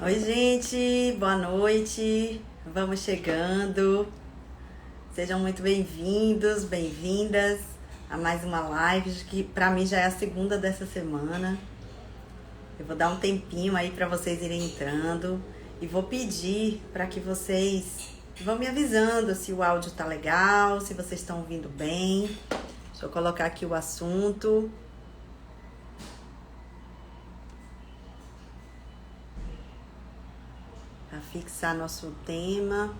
Oi, gente, boa noite. Vamos chegando. Sejam muito bem-vindos, bem-vindas a mais uma live que para mim já é a segunda dessa semana. Eu vou dar um tempinho aí para vocês irem entrando e vou pedir para que vocês vão me avisando se o áudio tá legal, se vocês estão ouvindo bem. Deixa eu colocar aqui o assunto. Para fixar nosso tema.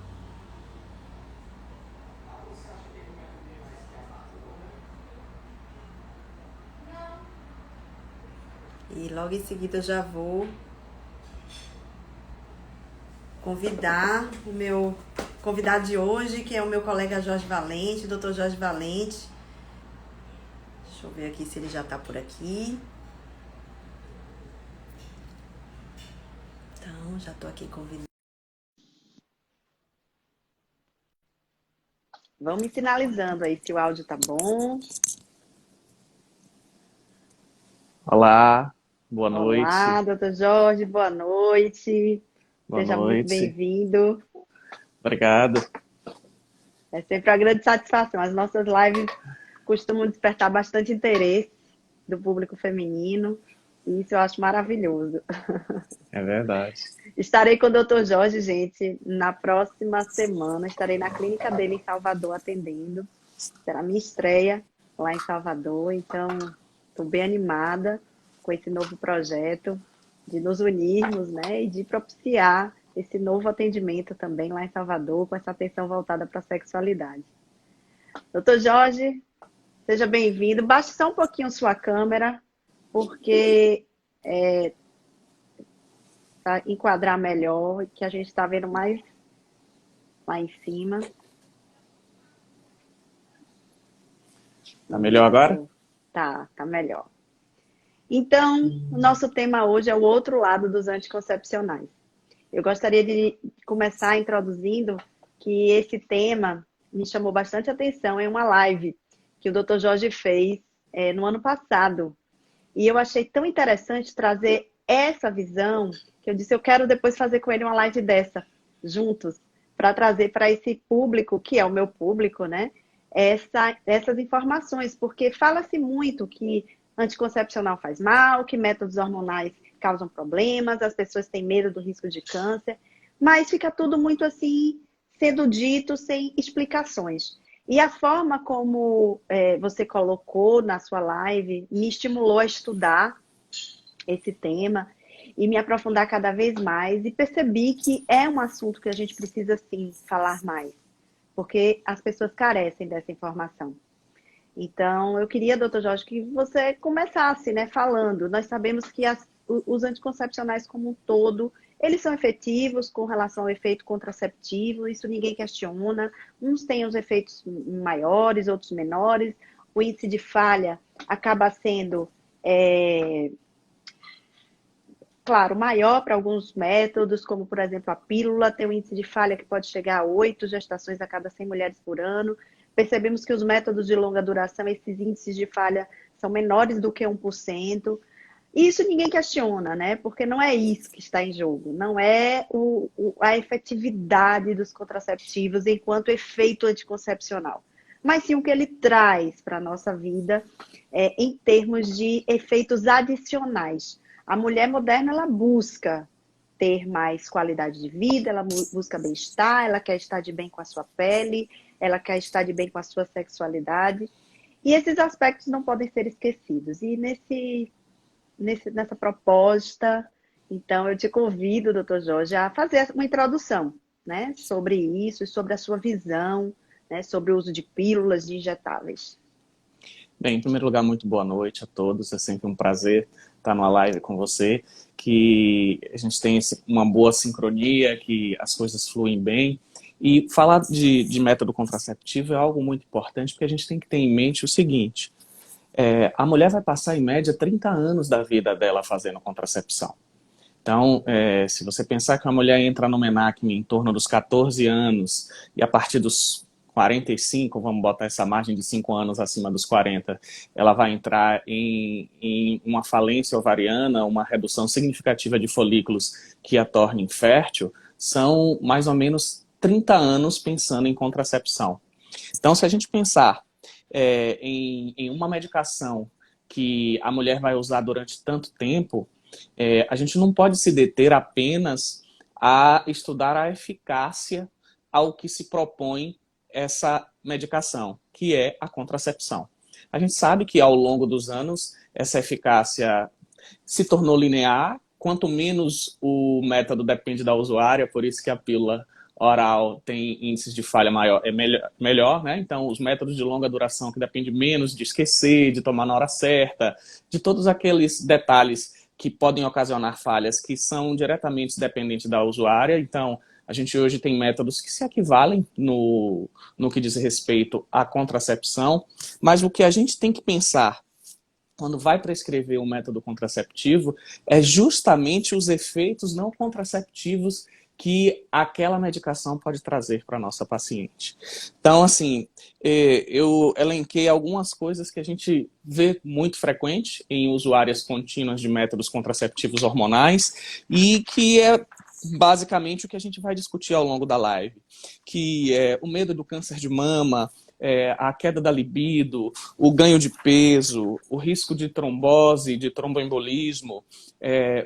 E logo em seguida eu já vou convidar o meu convidado de hoje, que é o meu colega Jorge Valente, Dr. Jorge Valente. Deixa eu ver aqui se ele já está por aqui. Então, já estou aqui convidando. Vão me sinalizando aí se o áudio tá bom. Olá, boa noite. Olá, doutor Jorge, boa noite. Boa Seja muito noite. bem-vindo. Obrigado. É sempre uma grande satisfação. As nossas lives costumam despertar bastante interesse do público feminino. E isso eu acho maravilhoso. É verdade. Estarei com o doutor Jorge, gente, na próxima semana. Estarei na clínica dele em Salvador atendendo. Será a minha estreia lá em Salvador. Então, estou bem animada com esse novo projeto de nos unirmos, né? E de propiciar esse novo atendimento também lá em Salvador, com essa atenção voltada para a sexualidade. Doutor Jorge, seja bem-vindo. Baixe só um pouquinho sua câmera, porque para enquadrar melhor, que a gente está vendo mais lá em cima. Tá melhor agora? Tá melhor. Então, o nosso tema hoje é o outro lado dos anticoncepcionais. Eu gostaria de começar introduzindo que esse tema me chamou bastante atenção em uma live que o Dr. Jorge fez no ano passado. E eu achei tão interessante trazer essa visão, que eu disse, eu quero depois fazer com ele uma live dessa, juntos, para trazer para esse público, que é o meu público, né? Essas informações, porque fala-se muito que anticoncepcional faz mal, que métodos hormonais causam problemas, as pessoas têm medo do risco de câncer, mas fica tudo muito assim, sendo dito, sem explicações. E a forma como você colocou na sua live me estimulou a estudar esse tema e me aprofundar cada vez mais, e percebi que é um assunto que a gente precisa sim falar mais, porque as pessoas carecem dessa informação. Então, eu queria, doutor Jorge, que você começasse, né, falando. Nós sabemos que os anticoncepcionais como um todo, eles são efetivos com relação ao efeito contraceptivo, isso ninguém questiona. Uns têm os efeitos maiores, outros menores. O índice de falha acaba sendo, claro, maior para alguns métodos, como, por exemplo, a pílula tem um índice de falha que pode chegar a 8 gestações a cada 100 mulheres por ano. Percebemos que os métodos de longa duração, esses índices de falha são menores do que 1%. E isso ninguém questiona, né? Porque não é isso que está em jogo. Não é a efetividade dos contraceptivos enquanto efeito anticoncepcional. Mas sim o que ele traz para a nossa vida em termos de efeitos adicionais. A mulher moderna, ela busca ter mais qualidade de vida, ela busca bem-estar, ela quer estar de bem com a sua pele, ela quer estar de bem com a sua sexualidade. E esses aspectos não podem ser esquecidos. E nessa proposta, então, eu te convido, doutor Jorge, a fazer uma introdução, né, sobre isso, sobre a sua visão, né, sobre o uso de pílulas de injetáveis. Bem, em primeiro lugar, muito boa noite a todos. É sempre um prazer estar numa live com você, que a gente tem uma boa sincronia, que as coisas fluem bem. E falar de método contraceptivo é algo muito importante, porque a gente tem que ter em mente o seguinte: a mulher vai passar, em média, 30 anos da vida dela fazendo contracepção. Então, se você pensar que uma mulher entra no MENAC em torno dos 14 anos, e a partir dos 45, vamos botar essa margem de 5 anos acima dos 40, ela vai entrar em uma falência ovariana, uma redução significativa de folículos que a torne infértil, são mais ou menos 30 anos pensando em contracepção. Então, se a gente pensar em uma medicação que a mulher vai usar durante tanto tempo, a gente não pode se deter apenas a estudar a eficácia ao que se propõe essa medicação, que é a contracepção. A gente sabe que ao longo dos anos essa eficácia se tornou linear, quanto menos o método depende da usuária, por isso que a pílula oral tem índices de falha maior, melhor, né? Então, os métodos de longa duração, que dependem menos de esquecer, de tomar na hora certa, de todos aqueles detalhes que podem ocasionar falhas que são diretamente dependentes da usuária. Então, a gente hoje tem métodos que se equivalem no que diz respeito à contracepção, mas o que a gente tem que pensar quando vai prescrever um método contraceptivo é justamente os efeitos não contraceptivos que aquela medicação pode trazer para a nossa paciente. Então, assim, eu elenquei algumas coisas que a gente vê muito frequente em usuárias contínuas de métodos contraceptivos hormonais e que é basicamente o que a gente vai discutir ao longo da live, que é o medo do câncer de mama, a queda da libido, o ganho de peso, o risco de trombose, de tromboembolismo,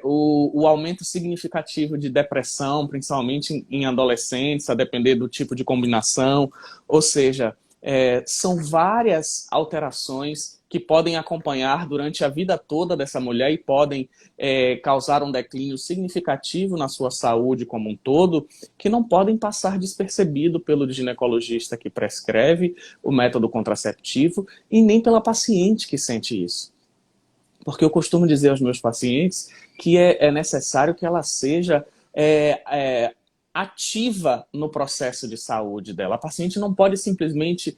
o aumento significativo de depressão, principalmente em adolescentes, a depender do tipo de combinação. Ou seja, são várias alterações que podem acompanhar durante a vida toda dessa mulher e podem causar um declínio significativo na sua saúde como um todo, que não podem passar despercebido pelo ginecologista que prescreve o método contraceptivo e nem pela paciente que sente isso. Porque eu costumo dizer aos meus pacientes que é necessário que ela seja ativa no processo de saúde dela. A paciente não pode simplesmente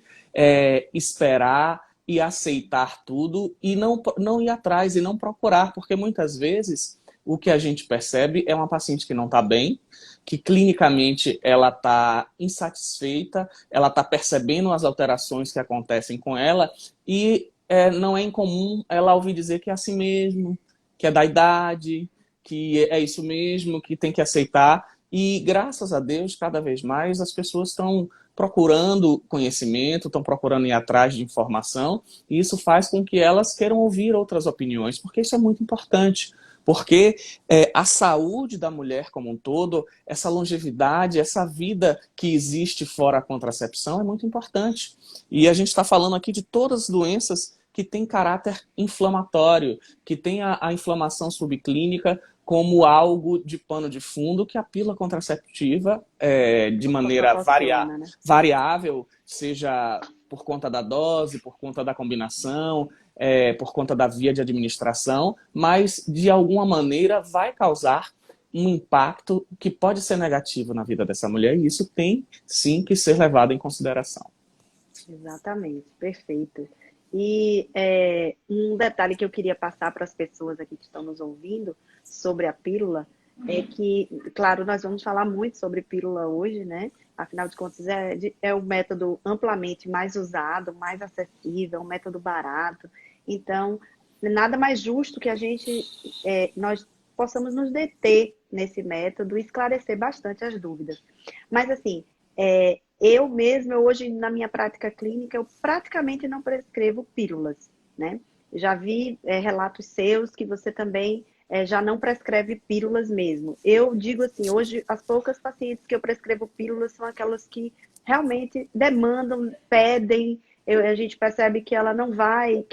esperar e aceitar tudo e não ir atrás e não procurar, porque muitas vezes o que a gente percebe é uma paciente que não está bem, que clinicamente ela está insatisfeita, ela está percebendo as alterações que acontecem com ela e não é incomum ela ouvir dizer que é assim mesmo, que é da idade, que é isso mesmo, que tem que aceitar. E graças a Deus, cada vez mais as pessoas estão procurando conhecimento, estão procurando ir atrás de informação, e isso faz com que elas queiram ouvir outras opiniões, porque isso é muito importante. Porque a saúde da mulher como um todo, essa longevidade, essa vida que existe fora a contracepção é muito importante. E a gente está falando aqui de todas as doenças que têm caráter inflamatório, que tem a inflamação subclínica como algo de pano de fundo que a pílula contraceptiva, de maneira variável, seja por conta da dose, por conta da combinação, por conta da via de administração, mas de alguma maneira vai causar um impacto que pode ser negativo na vida dessa mulher, e isso tem sim que ser levado em consideração. Exatamente, perfeito. E um detalhe que eu queria passar para as pessoas aqui que estão nos ouvindo sobre a pílula é que, claro, nós vamos falar muito sobre pílula hoje, né? Afinal de contas, é o método amplamente mais usado, mais acessível, um método barato. Então, nada mais justo que nós possamos nos deter nesse método e esclarecer bastante as dúvidas. Mas, assim, eu mesma, hoje, na minha prática clínica, eu praticamente não prescrevo pílulas, né? Já vi relatos seus que você também já não prescreve pílulas mesmo. Eu digo assim, hoje, as poucas pacientes que eu prescrevo pílulas são aquelas que realmente demandam, pedem. A gente percebe que ela não vai,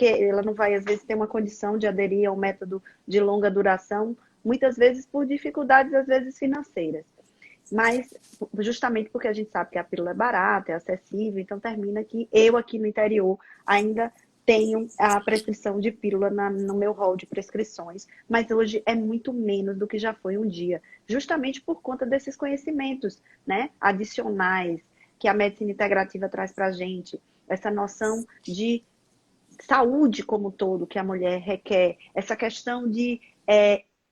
às vezes, ter uma condição de aderir ao método de longa duração, muitas vezes por dificuldades, às vezes, financeiras. Mas justamente porque a gente sabe que a pílula é barata, é acessível, então termina que eu aqui no interior ainda tenho a prescrição de pílula no meu rol de prescrições, mas hoje é muito menos do que já foi um dia, justamente por conta desses conhecimentos, né, adicionais que a medicina integrativa traz para a gente, essa noção de saúde como um todo que a mulher requer, essa questão de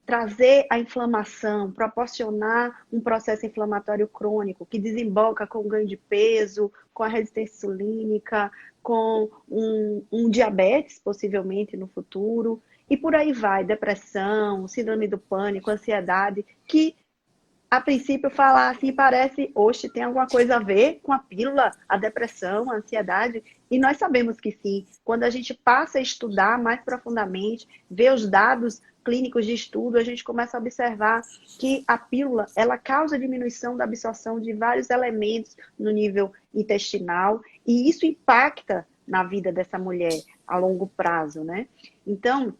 trazer a inflamação, proporcionar um processo inflamatório crônico que desemboca com o ganho de peso, com a resistência insulínica, com um diabetes, possivelmente, no futuro, e por aí vai, depressão, síndrome do pânico, ansiedade, que a princípio falar assim parece, oxe, tem alguma coisa a ver com a pílula, a depressão, a ansiedade, e nós sabemos que sim. Quando a gente passa a estudar mais profundamente, ver os dados clínicos de estudo, a gente começa a observar que a pílula, ela causa diminuição da absorção de vários elementos no nível intestinal, e isso impacta na vida dessa mulher a longo prazo, né? Então,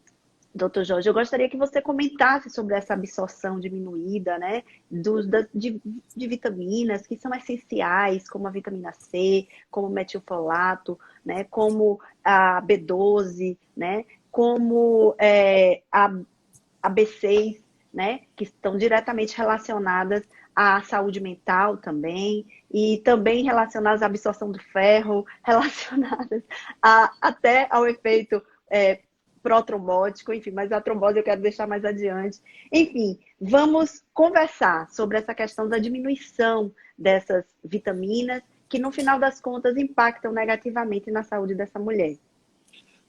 doutor Jorge, eu gostaria que você comentasse sobre essa absorção diminuída, né, de vitaminas que são essenciais, como a vitamina C, como o metilfolato, né, como a B12, né, como a B6, né, que estão diretamente relacionadas à saúde mental também, e também relacionadas à absorção do ferro, relacionadas até ao efeito protrombótico, enfim, mas a trombose eu quero deixar mais adiante. Enfim, vamos conversar sobre essa questão da diminuição dessas vitaminas que, no final das contas, impactam negativamente na saúde dessa mulher.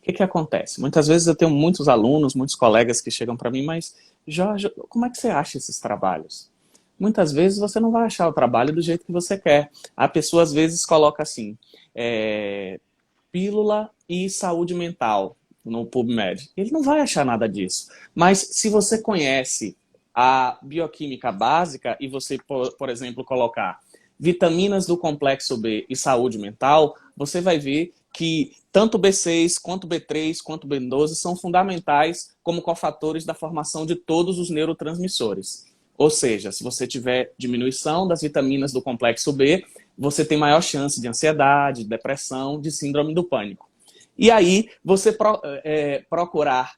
O que acontece? Muitas vezes eu tenho muitos alunos, muitos colegas que chegam para mim, mas, Jorge, como é que você acha esses trabalhos? Muitas vezes você não vai achar o trabalho do jeito que você quer. A pessoa, às vezes, coloca assim, pílula e saúde mental no PubMed. Ele não vai achar nada disso. Mas se você conhece a bioquímica básica e você, por exemplo, colocar vitaminas do complexo B e saúde mental, você vai ver que tanto B6, quanto B3, quanto B12 são fundamentais como cofatores da formação de todos os neurotransmissores. Ou seja, se você tiver diminuição das vitaminas do complexo B, você tem maior chance de ansiedade, de depressão, de síndrome do pânico. E aí, você procurar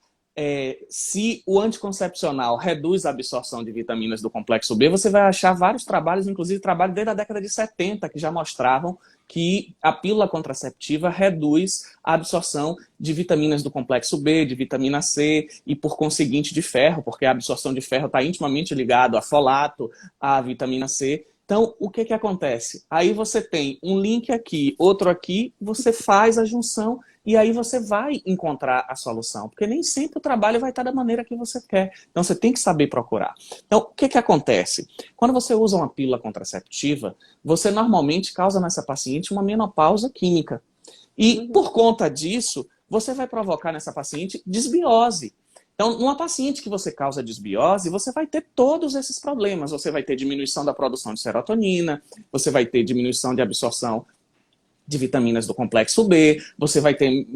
se o anticoncepcional reduz a absorção de vitaminas do complexo B, você vai achar vários trabalhos, inclusive trabalhos desde a década de 70, que já mostravam que a pílula contraceptiva reduz a absorção de vitaminas do complexo B, de vitamina C e, por conseguinte, de ferro, porque a absorção de ferro está intimamente ligado a folato, a vitamina C. Então, o que acontece? Aí você tem um link aqui, outro aqui, você faz a junção e aí você vai encontrar a solução, porque nem sempre o trabalho vai estar da maneira que você quer. Então, você tem que saber procurar. Então, o que acontece? Quando você usa uma pílula contraceptiva, você normalmente causa nessa paciente uma menopausa química. E, por conta disso, você vai provocar nessa paciente desbiose. Então, numa paciente que você causa desbiose, você vai ter todos esses problemas. Você vai ter diminuição da produção de serotonina, você vai ter diminuição de absorção de vitaminas do complexo B, você vai ter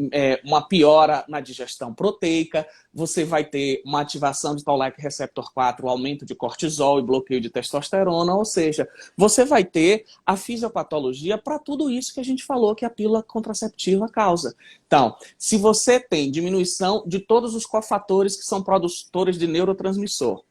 uma piora na digestão proteica, você vai ter uma ativação de Toll-like receptor 4, aumento de cortisol e bloqueio de testosterona, ou seja, você vai ter a fisiopatologia para tudo isso que a gente falou que a pílula contraceptiva causa. Então, se você tem diminuição de todos os cofatores que são produtores de neurotransmissor,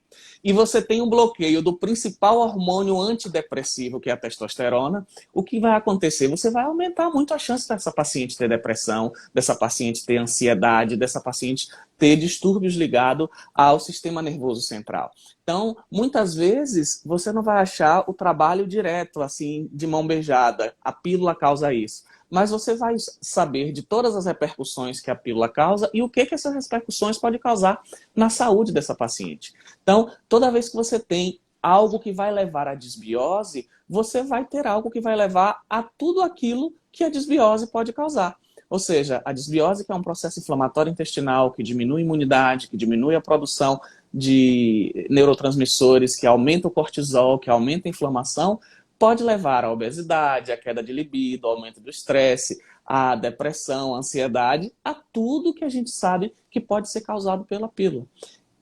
e você tem um bloqueio do principal hormônio antidepressivo, que é a testosterona, o que vai acontecer? Você vai aumentar muito a chance dessa paciente ter depressão, dessa paciente ter ansiedade, dessa paciente ter distúrbios ligados ao sistema nervoso central. Então, muitas vezes, você não vai achar o trabalho direto, assim, de mão beijada. A pílula causa isso. Mas você vai saber de todas as repercussões que a pílula causa e o que essas repercussões podem causar na saúde dessa paciente. Então, toda vez que você tem algo que vai levar à desbiose, você vai ter algo que vai levar a tudo aquilo que a desbiose pode causar. Ou seja, a desbiose, que é um processo inflamatório intestinal que diminui a imunidade, que diminui a produção de neurotransmissores, que aumenta o cortisol, que aumenta a inflamação, pode levar à obesidade, à queda de libido, ao aumento do estresse, à depressão, à ansiedade, a tudo que a gente sabe que pode ser causado pela pílula.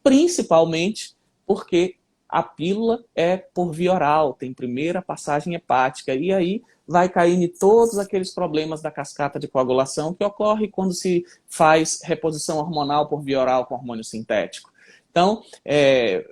Principalmente porque a pílula é por via oral, tem primeira passagem hepática, e aí vai cair em todos aqueles problemas da cascata de coagulação que ocorre quando se faz reposição hormonal por via oral com hormônio sintético. Então,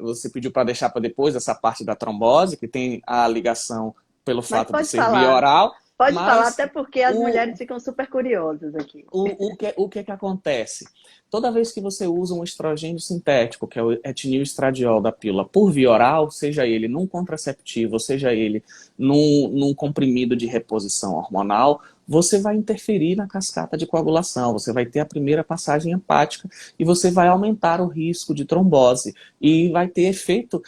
você pediu para deixar para depois essa parte da trombose, que tem a ligação pelo fato de ser via oral. Pode falar, até porque as mulheres ficam super curiosas aqui. O que acontece? Toda vez que você usa um estrogênio sintético, que é o etinil estradiol da pílula, por via oral, seja ele num contraceptivo, seja ele num comprimido de reposição hormonal, você vai interferir na cascata de coagulação, você vai ter a primeira passagem hepática e você vai aumentar o risco de trombose e vai ter efeito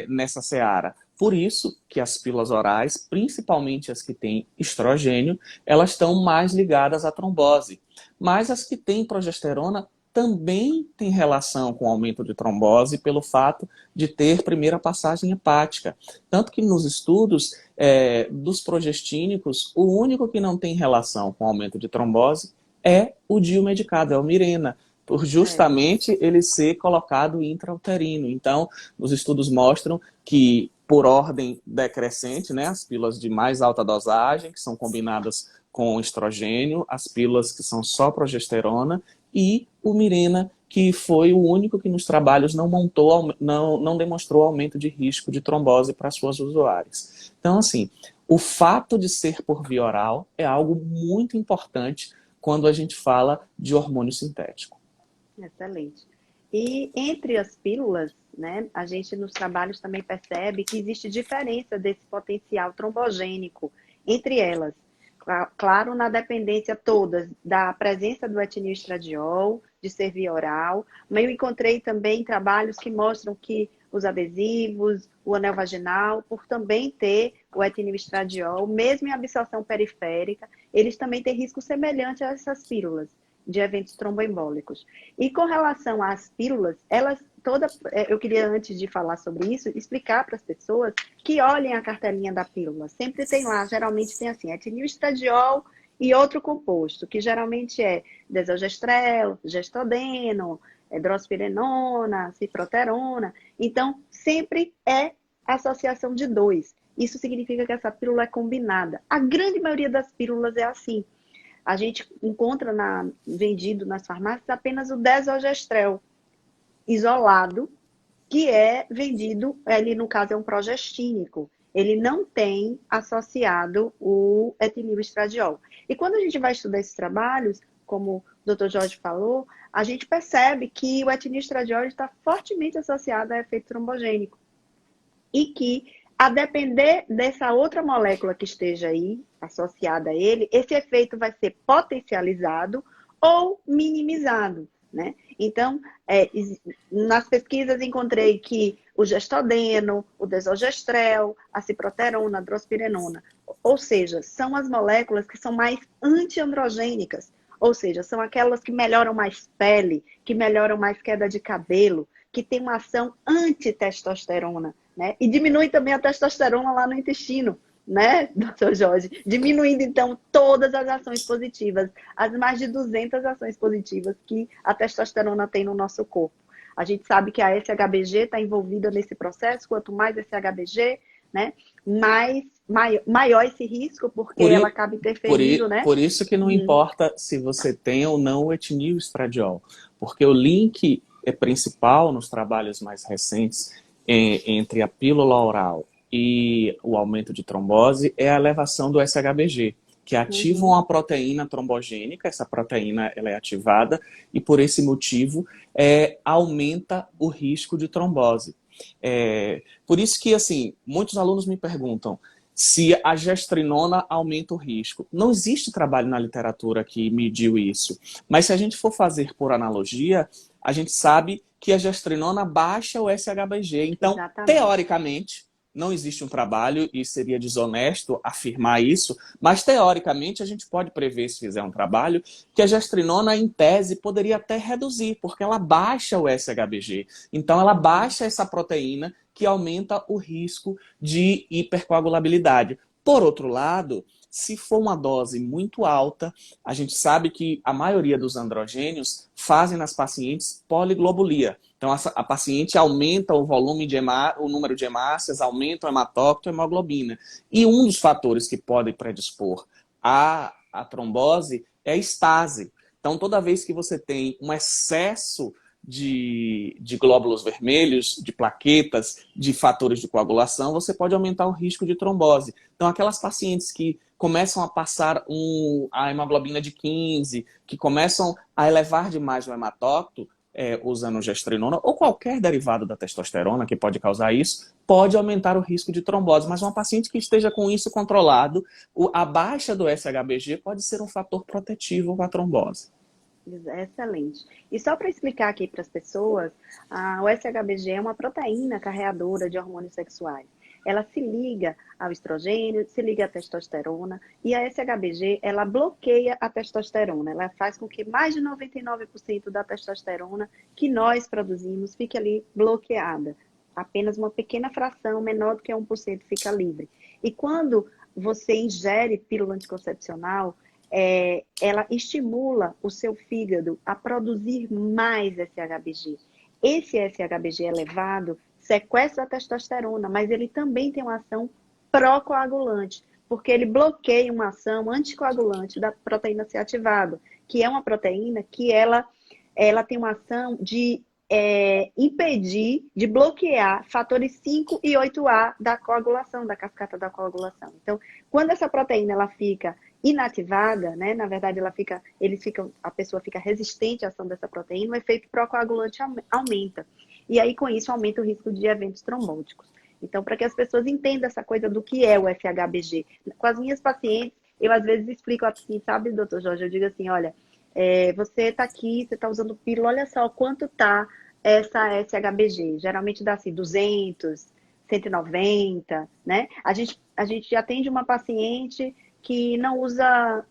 nessa seara. Por isso que as pílulas orais, principalmente as que têm estrogênio, elas estão mais ligadas à trombose. Mas as que têm progesterona também têm relação com o aumento de trombose pelo fato de ter primeira passagem hepática. Tanto que nos estudos dos progestínicos, o único que não tem relação com o aumento de trombose é o DIU medicado, é o Mirena, por justamente ele ser colocado intrauterino. Então, os estudos mostram que, por ordem decrescente, né, as pílulas de mais alta dosagem, que são combinadas com estrogênio, as pílulas que são só progesterona, e o Mirena, que foi o único que nos trabalhos não demonstrou aumento de risco de trombose para suas usuárias. Então, assim, o fato de ser por via oral é algo muito importante quando a gente fala de hormônio sintético. Excelente. E entre as pílulas, né, a gente nos trabalhos também percebe que existe diferença desse potencial trombogênico entre elas. Claro, na dependência todas da presença do etinil estradiol, de ser via oral, mas eu encontrei também trabalhos que mostram que os adesivos, o anel vaginal, por também ter o etinil estradiol, mesmo em absorção periférica, eles também têm risco semelhante a essas pílulas de eventos tromboembólicos. E com relação às pílulas, eu queria, antes de falar sobre isso, explicar para as pessoas que olhem a cartelinha da pílula. Sempre tem lá, geralmente tem assim, etinil estradiol e outro composto, que geralmente é desogestrel, gestodeno, drospirenona, ciproterona. Então, sempre é associação de dois. Isso significa que essa pílula é combinada. A grande maioria das pílulas é assim. A gente encontra vendido nas farmácias apenas o desogestrel isolado, que é vendido, ele no caso é um progestínico. Ele não tem associado o etinil estradiol. E quando a gente vai estudar esses trabalhos, como o Dr. Jorge falou, a gente percebe que o etinil estradiol está fortemente associado a efeito trombogênico. E que, a depender dessa outra molécula que esteja aí, associada a ele, esse efeito vai ser potencializado ou minimizado, né? Então, nas pesquisas encontrei que o gestodeno, o desogestrel, a ciproterona, a drospirenona, ou seja, são as moléculas que são mais antiandrogênicas, ou seja, são aquelas que melhoram mais pele, que melhoram mais queda de cabelo, que tem uma ação antitestosterona, né? E diminui também a testosterona lá no intestino, né, doutor Jorge? Diminuindo, então, todas as ações positivas, as mais de 200 ações positivas que a testosterona tem no nosso corpo. A gente sabe que a SHBG está envolvida nesse processo, quanto mais SHBG, né, maior esse risco, porque ela acaba interferindo, né? Por isso que não importa se você tem ou não o etinil estradiol, porque o link principal nos trabalhos mais recentes entre a pílula oral e o aumento de trombose é a elevação do SHBG, que ativam uma proteína trombogênica. Essa proteína ela é ativada e, por esse motivo, aumenta o risco de trombose. Por isso que, assim, muitos alunos me perguntam se a gestrinona aumenta o risco. Não existe trabalho na literatura que mediu isso, mas se a gente for fazer por analogia, a gente sabe que a gestrinona baixa o SHBG. Então, teoricamente, não existe um trabalho e seria desonesto afirmar isso, mas teoricamente a gente pode prever, se fizer um trabalho, que a gestrinona, em tese, poderia até reduzir, porque ela baixa o SHBG. Então, ela baixa essa proteína que aumenta o risco de hipercoagulabilidade. Por outro lado, se for uma dose muito alta, a gente sabe que a maioria dos androgênios fazem nas pacientes poliglobulia. Então, a paciente aumenta o volume o número de hemácias, aumenta o hematócrito e a hemoglobina. E um dos fatores que pode predispor a trombose é a estase. Então, toda vez que você tem um excesso de glóbulos vermelhos, de plaquetas, de fatores de coagulação, você pode aumentar o risco de trombose. Então, aquelas pacientes que começam a passar a hemoglobina de 15, que começam a elevar demais o hematócrito, usando gestrinona ou qualquer derivado da testosterona que pode causar isso, pode aumentar o risco de trombose. Mas uma paciente que esteja com isso controlado, a baixa do SHBG pode ser um fator protetivo para a trombose. Excelente. E só para explicar aqui para as pessoas, o SHBG é uma proteína carreadora de hormônios sexuais. Ela se liga ao estrogênio, se liga à testosterona, e a SHBG, ela bloqueia a testosterona. Ela faz com que mais de 99% da testosterona que nós produzimos fique ali bloqueada. Apenas uma pequena fração, menor do que 1%, fica livre. E quando você ingere pílula anticoncepcional, ela estimula o seu fígado a produzir mais SHBG. Esse SHBG elevado sequestra a testosterona, mas ele também tem uma ação pró-coagulante, porque ele bloqueia uma ação anticoagulante da proteína C ativada, que é uma proteína que ela tem uma ação de impedir, de bloquear fatores 5 e 8A da coagulação, da cascata da coagulação. Então, quando essa proteína ela fica inativada, né? Na verdade, a pessoa fica resistente à ação dessa proteína, o efeito procoagulante aumenta. E aí, com isso, aumenta o risco de eventos trombóticos. Então, para que as pessoas entendam essa coisa do que é o FHBG. Com as minhas pacientes, eu às vezes explico assim, sabe, doutor Jorge? Eu digo assim, olha, você está aqui, você está usando pílula, olha só quanto está essa SHBG. Geralmente dá assim, 200, 190, né? A gente atende uma paciente que não usa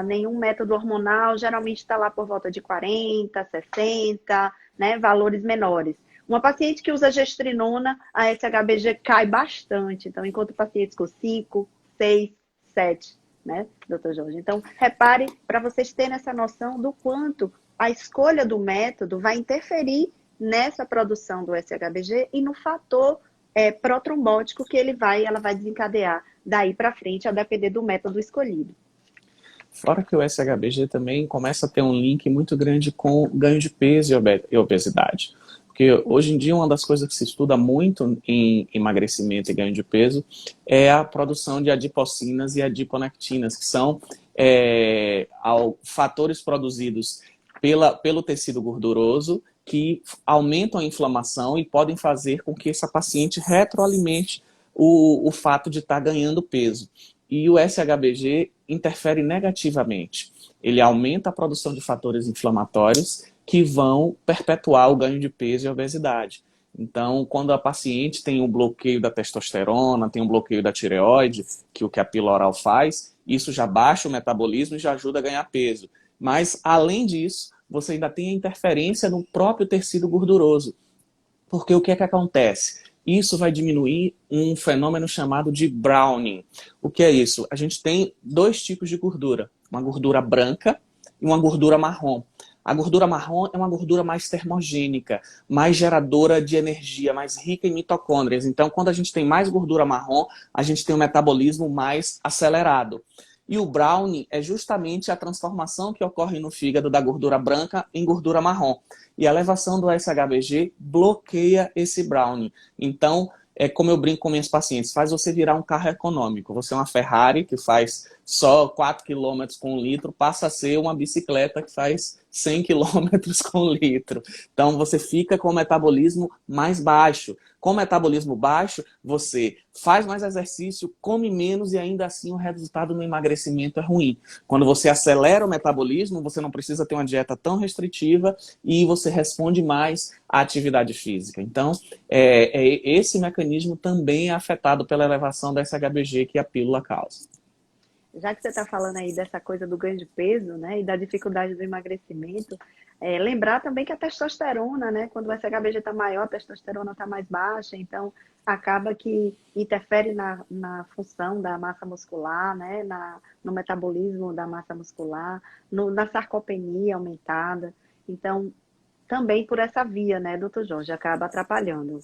nenhum método hormonal, geralmente está lá por volta de 40, 60, né, valores menores. Uma paciente que usa gestrinona, a SHBG cai bastante. Então, enquanto pacientes com 5, 6, 7, né, doutor Jorge? Então, repare, para vocês terem essa noção do quanto a escolha do método vai interferir nessa produção do SHBG e no fator protrombótico que ela vai desencadear daí para frente, a depender do método escolhido. Fora que o SHBG também começa a ter um link muito grande com ganho de peso e obesidade. Porque hoje em dia uma das coisas que se estuda muito em emagrecimento e ganho de peso é a produção de adipocinas e adiponectinas, que são fatores produzidos pelo tecido gorduroso que aumentam a inflamação e podem fazer com que essa paciente retroalimente o fato de estar ganhando peso. E o SHBG interfere negativamente. Ele aumenta a produção de fatores inflamatórios que vão perpetuar o ganho de peso e a obesidade. Então, quando a paciente tem um bloqueio da testosterona, tem um bloqueio da tireoide, que o que a pílula oral faz, isso já baixa o metabolismo e já ajuda a ganhar peso. Mas, além disso, você ainda tem a interferência no próprio tecido gorduroso. Porque o que é que acontece? Isso vai diminuir um fenômeno chamado de browning. O que é isso? A gente tem dois tipos de gordura. Uma gordura branca e uma gordura marrom. A gordura marrom é uma gordura mais termogênica, mais geradora de energia, mais rica em mitocôndrias. Então, quando a gente tem mais gordura marrom, a gente tem um metabolismo mais acelerado. E o browning é justamente a transformação que ocorre no fígado da gordura branca em gordura marrom. E a elevação do SHBG bloqueia esse browning. Então, é como eu brinco com minhas pacientes, faz você virar um carro econômico. Você é uma Ferrari que faz só 4 km com 1 litro, passa a ser uma bicicleta que faz 100 km com 1 litro. Então, você fica com o metabolismo mais baixo. Com o metabolismo baixo, você faz mais exercício, come menos e ainda assim o resultado no emagrecimento é ruim. Quando você acelera o metabolismo, você não precisa ter uma dieta tão restritiva e você responde mais à atividade física. Então, esse mecanismo também é afetado pela elevação da SHBG que a pílula causa. Já que você está falando aí dessa coisa do ganho de peso, né, e da dificuldade do emagrecimento, lembrar também que a testosterona, né, quando o SHBG está maior, a testosterona está mais baixa, então acaba que interfere na função da massa muscular, né, no metabolismo da massa muscular, na sarcopenia aumentada. Então, também por essa via, né, doutor Jorge? Acaba atrapalhando.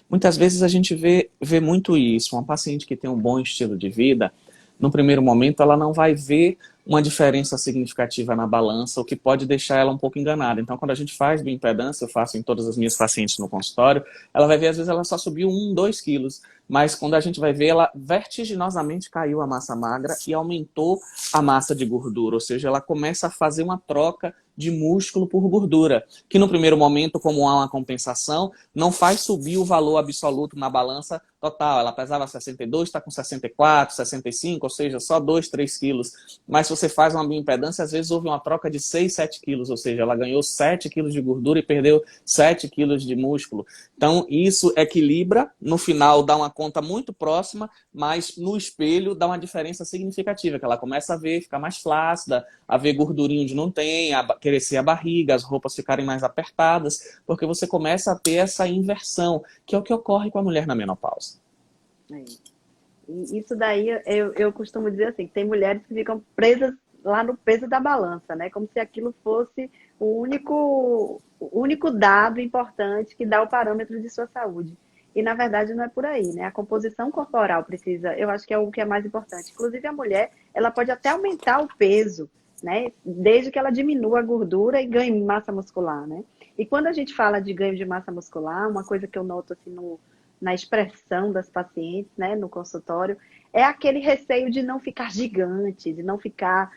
Muitas vezes a gente vê muito isso. Uma paciente que tem um bom estilo de vida, no primeiro momento ela não vai ver uma diferença significativa na balança, o que pode deixar ela um pouco enganada. Então, quando a gente faz bioimpedância, eu faço em todas as minhas pacientes no consultório, ela vai ver, às vezes, ela só subiu 2 quilos. Mas quando a gente vai ver, ela vertiginosamente caiu a massa magra e aumentou a massa de gordura. Ou seja, ela começa a fazer uma troca de músculo por gordura, que no primeiro momento, como há uma compensação, não faz subir o valor absoluto na balança total. Ela pesava 62, está com 64, 65, ou seja, só 2, 3 quilos. Mas se você faz uma bioimpedância, às vezes houve uma troca de 6, 7 quilos, ou seja, ela ganhou 7 quilos de gordura e perdeu 7 quilos de músculo. Então, isso equilibra, no final dá uma conta muito próxima, mas no espelho dá uma diferença significativa, que ela começa a ver, ficar mais flácida, a ver gordurinha onde não tem, a crescer a barriga, as roupas ficarem mais apertadas, porque você começa a ter essa inversão, que é o que ocorre com a mulher na menopausa. É. E isso daí, eu costumo dizer assim, que tem mulheres que ficam presas lá no peso da balança, né? Como se aquilo fosse o único dado importante que dá o parâmetro de sua saúde. E, na verdade, não é por aí, né? A composição corporal precisa, eu acho que é o que é mais importante. Inclusive, a mulher, ela pode até aumentar o peso, né? Desde que ela diminua a gordura e ganhe massa muscular, né? E quando a gente fala de ganho de massa muscular, uma coisa que eu noto assim na expressão das pacientes, né, no consultório, é aquele receio de não ficar gigante, de não ficar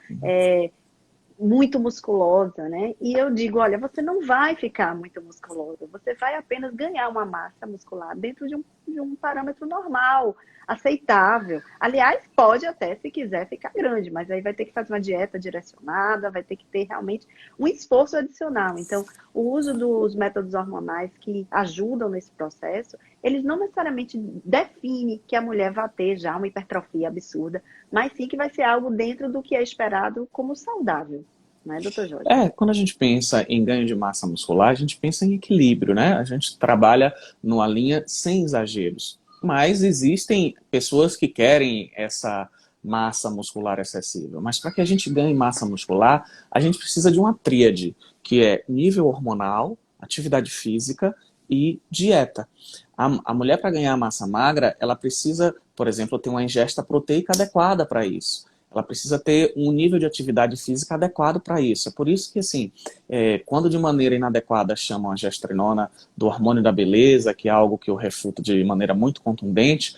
muito musculosa, né? E eu digo, olha, você não vai ficar muito musculosa, você vai apenas ganhar uma massa muscular dentro de um parâmetro normal, aceitável. Aliás, pode até, se quiser, ficar grande, mas aí vai ter que fazer uma dieta direcionada, vai ter que ter realmente um esforço adicional. Então, o uso dos métodos hormonais que ajudam nesse processo, eles não necessariamente definem que a mulher vai ter já uma hipertrofia absurda, mas sim que vai ser algo dentro do que é esperado como saudável. Não é, doutor Jorge? Quando a gente pensa em ganho de massa muscular, a gente pensa em equilíbrio, né? A gente trabalha numa linha sem exageros. Mas existem pessoas que querem essa massa muscular excessiva. Mas para que a gente ganhe massa muscular, a gente precisa de uma tríade, que é nível hormonal, atividade física e dieta. A mulher, para ganhar massa magra, ela precisa, por exemplo, ter uma ingesta proteica adequada para isso. Ela precisa ter um nível de atividade física adequado para isso. É por isso que, assim, quando de maneira inadequada chamam a gestrinona do hormônio da beleza, que é algo que eu refuto de maneira muito contundente,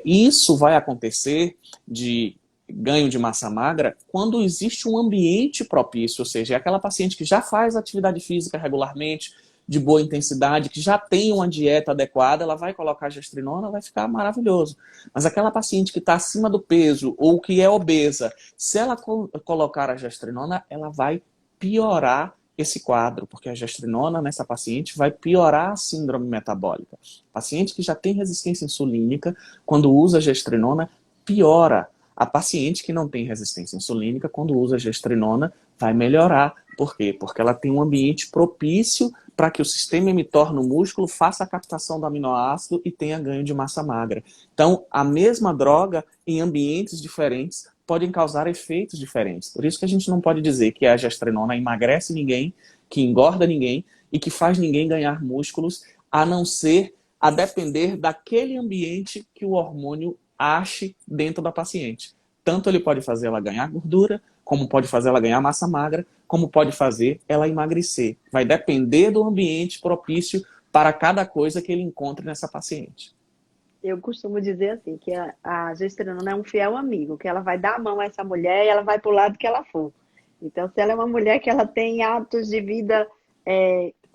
isso vai acontecer de ganho de massa magra quando existe um ambiente propício, ou seja, é aquela paciente que já faz atividade física regularmente, de boa intensidade, que já tem uma dieta adequada, ela vai colocar gestrinona, vai ficar maravilhoso. Mas aquela paciente que está acima do peso ou que é obesa, se ela colocar a gestrinona, ela vai piorar esse quadro, porque a gestrinona nessa paciente vai piorar a síndrome metabólica. Paciente que já tem resistência insulínica, quando usa gestrinona, piora. A paciente que não tem resistência insulínica, quando usa gestrinona, vai melhorar. Por quê? Porque ela tem um ambiente propício para que o sistema emitor no músculo faça a captação do aminoácido e tenha ganho de massa magra. Então, a mesma droga, em ambientes diferentes, podem causar efeitos diferentes. Por isso que a gente não pode dizer que a gestrinona emagrece ninguém, que engorda ninguém e que faz ninguém ganhar músculos, a não ser a depender daquele ambiente que o hormônio ache dentro da paciente. Tanto ele pode fazer ela ganhar gordura, como pode fazer ela ganhar massa magra, como pode fazer ela emagrecer. Vai depender do ambiente propício para cada coisa que ele encontre nessa paciente. Eu costumo dizer assim, que a gestrinona é um fiel amigo, que ela vai dar a mão a essa mulher e ela vai para o lado que ela for. Então, se ela é uma mulher que ela tem hábitos de vida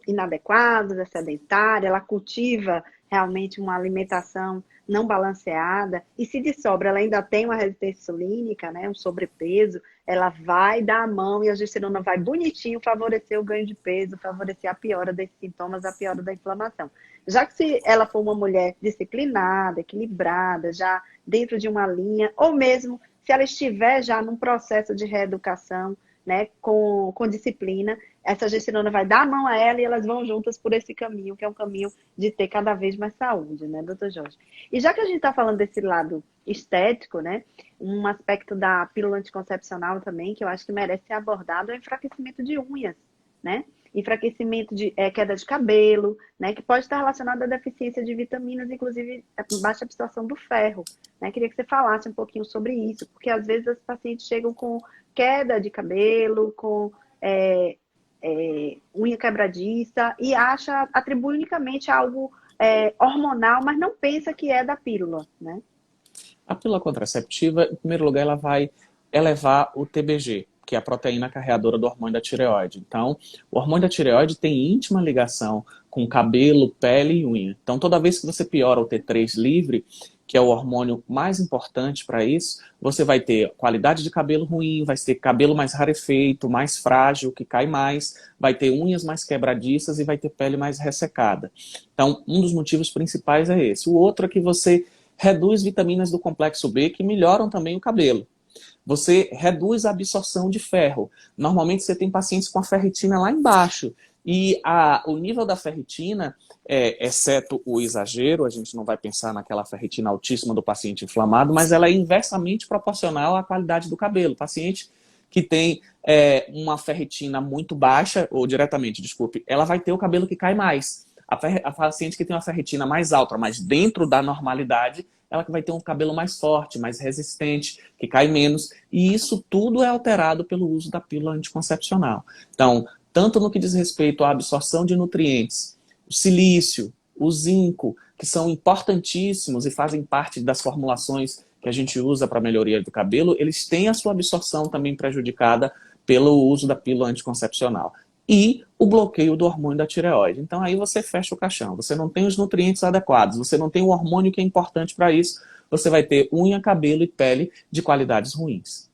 inadequados, é sedentária, ela cultiva realmente uma alimentação não balanceada, e se de sobra ela ainda tem uma resistência insulínica, né, um sobrepeso, ela vai dar a mão e a gestrinona vai bonitinho favorecer o ganho de peso, favorecer a piora desses sintomas, a piora da inflamação. Já que se ela for uma mulher disciplinada, equilibrada, já dentro de uma linha, ou mesmo se ela estiver já num processo de reeducação, né, com disciplina, essa gestrinona vai dar a mão a ela e elas vão juntas por esse caminho, que é um caminho de ter cada vez mais saúde, né, doutor Jorge? E já que a gente está falando desse lado estético, né, um aspecto da pílula anticoncepcional também, que eu acho que merece ser abordado, é o enfraquecimento de unhas, né? enfraquecimento queda de cabelo, né? Que pode estar relacionado à deficiência de vitaminas, inclusive a baixa absorção do ferro, né? Queria que você falasse um pouquinho sobre isso, porque às vezes os pacientes chegam com queda de cabelo, com unha quebradiça e atribui unicamente a algo hormonal, mas não pensa que é da pílula, né? A pílula contraceptiva, em primeiro lugar, ela vai elevar o TBG, que é a proteína carreadora do hormônio da tireoide. Então, o hormônio da tireoide tem íntima ligação com cabelo, pele e unha. Então, toda vez que você piora o T3 livre, que é o hormônio mais importante para isso, você vai ter qualidade de cabelo ruim, vai ter cabelo mais rarefeito, mais frágil, que cai mais, vai ter unhas mais quebradiças e vai ter pele mais ressecada. Então, um dos motivos principais é esse. O outro é que você reduz vitaminas do complexo B, que melhoram também o cabelo. Você reduz a absorção de ferro. Normalmente você tem pacientes com a ferritina lá embaixo. E o nível da ferritina, exceto o exagero, a gente não vai pensar naquela ferritina altíssima do paciente inflamado, mas ela é inversamente proporcional à qualidade do cabelo. O paciente que tem uma ferritina muito baixa, ou diretamente, desculpe, ela vai ter o cabelo que cai mais. A paciente que tem uma ferritina mais alta, mas dentro da normalidade, ela que vai ter um cabelo mais forte, mais resistente, que cai menos. E isso tudo é alterado pelo uso da pílula anticoncepcional. Então, tanto no que diz respeito à absorção de nutrientes, o silício, o zinco, que são importantíssimos e fazem parte das formulações que a gente usa para a melhoria do cabelo, eles têm a sua absorção também prejudicada pelo uso da pílula anticoncepcional. E o bloqueio do hormônio da tireoide. Então aí você fecha o caixão, você não tem os nutrientes adequados, você não tem o hormônio que é importante para isso, você vai ter unha, cabelo e pele de qualidades ruins.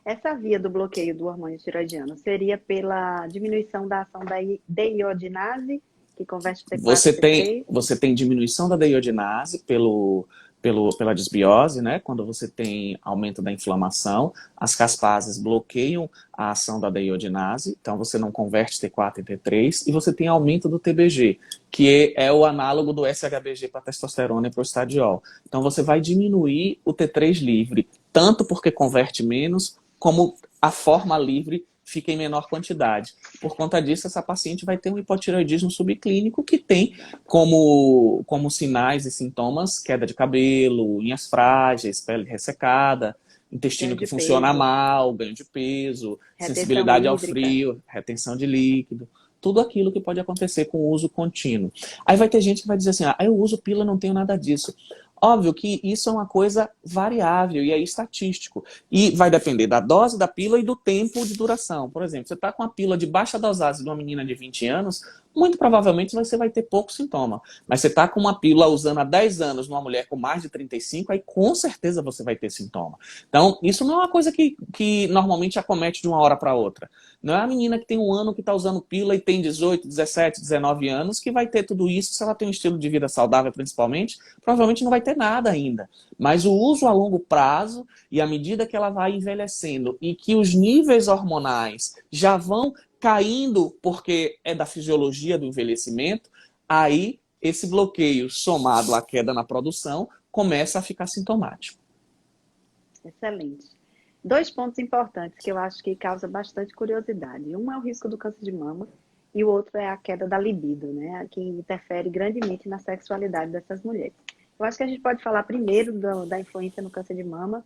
Essa via do bloqueio do hormônio tireoidiano seria pela diminuição da ação da deiodinase, que converte T4 em T3? Você tem diminuição da deiodinase pela desbiose, né? Quando você tem aumento da inflamação, as caspases bloqueiam a ação da deiodinase, então você não converte T4 em T3, e você tem aumento do TBG, que é o análogo do SHBG para testosterona e para o estradiol. Então você vai diminuir o T3 livre, tanto porque converte menos, como a forma livre fica em menor quantidade. Por conta disso, essa paciente vai ter um hipotireoidismo subclínico que tem como sinais e sintomas queda de cabelo, unhas frágeis, pele ressecada, intestino que funciona mal, ganho de peso, sensibilidade ao frio, retenção de líquido. Tudo aquilo que pode acontecer com o uso contínuo. Aí vai ter gente que vai dizer assim, eu uso pílula, não tenho nada disso. Óbvio que isso é uma coisa variável e é estatístico. E vai depender da dose da pílula e do tempo de duração. Por exemplo, você está com uma pílula de baixa dosagem de uma menina de 20 anos, muito provavelmente você vai ter pouco sintoma. Mas você está com uma pílula usando há 10 anos numa mulher com mais de 35, aí com certeza você vai ter sintoma. Então, isso não é uma coisa que normalmente acomete de uma hora para outra. Não é a menina que tem um ano que está usando pílula e tem 18, 17, 19 anos que vai ter tudo isso. Se ela tem um estilo de vida saudável principalmente, provavelmente não vai ter nada ainda. Mas o uso a longo prazo e à medida que ela vai envelhecendo e que os níveis hormonais já vão caindo porque é da fisiologia do envelhecimento, aí esse bloqueio somado à queda na produção começa a ficar sintomático. Excelente. 2 pontos importantes que eu acho que causa bastante curiosidade. Um é o risco do câncer de mama e o outro é a queda da libido, né? Que interfere grandemente na sexualidade dessas mulheres. Eu acho que a gente pode falar primeiro da influência no câncer de mama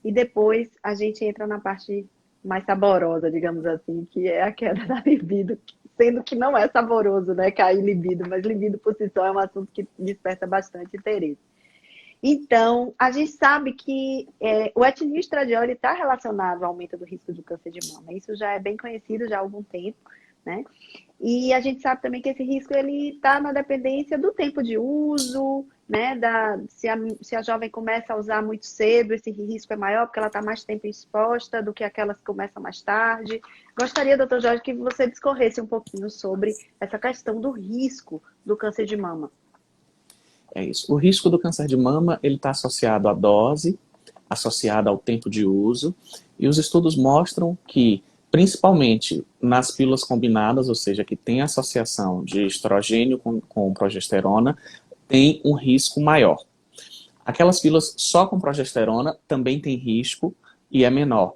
e depois a gente entra na parte mais saborosa, digamos assim, que é a queda da libido, sendo que não é saboroso, né, cair libido, mas libido por si só é um assunto que desperta bastante interesse. Então, a gente sabe que o etinilestradiol está relacionado ao aumento do risco do câncer de mama. Isso já é bem conhecido já há algum tempo, né? E a gente sabe também que esse risco ele está na dependência do tempo de uso, né? Se a jovem começa a usar muito cedo, esse risco é maior porque ela está mais tempo exposta do que aquelas que começam mais tarde. Gostaria, doutor Jorge, que você discorresse um pouquinho sobre essa questão do risco do câncer de mama. É isso. O risco do câncer de mama ele está associado à dose, associado ao tempo de uso, e os estudos mostram que principalmente nas pílulas combinadas, ou seja, que tem associação de estrogênio com progesterona, tem um risco maior. Aquelas pílulas só com progesterona também tem risco e é menor.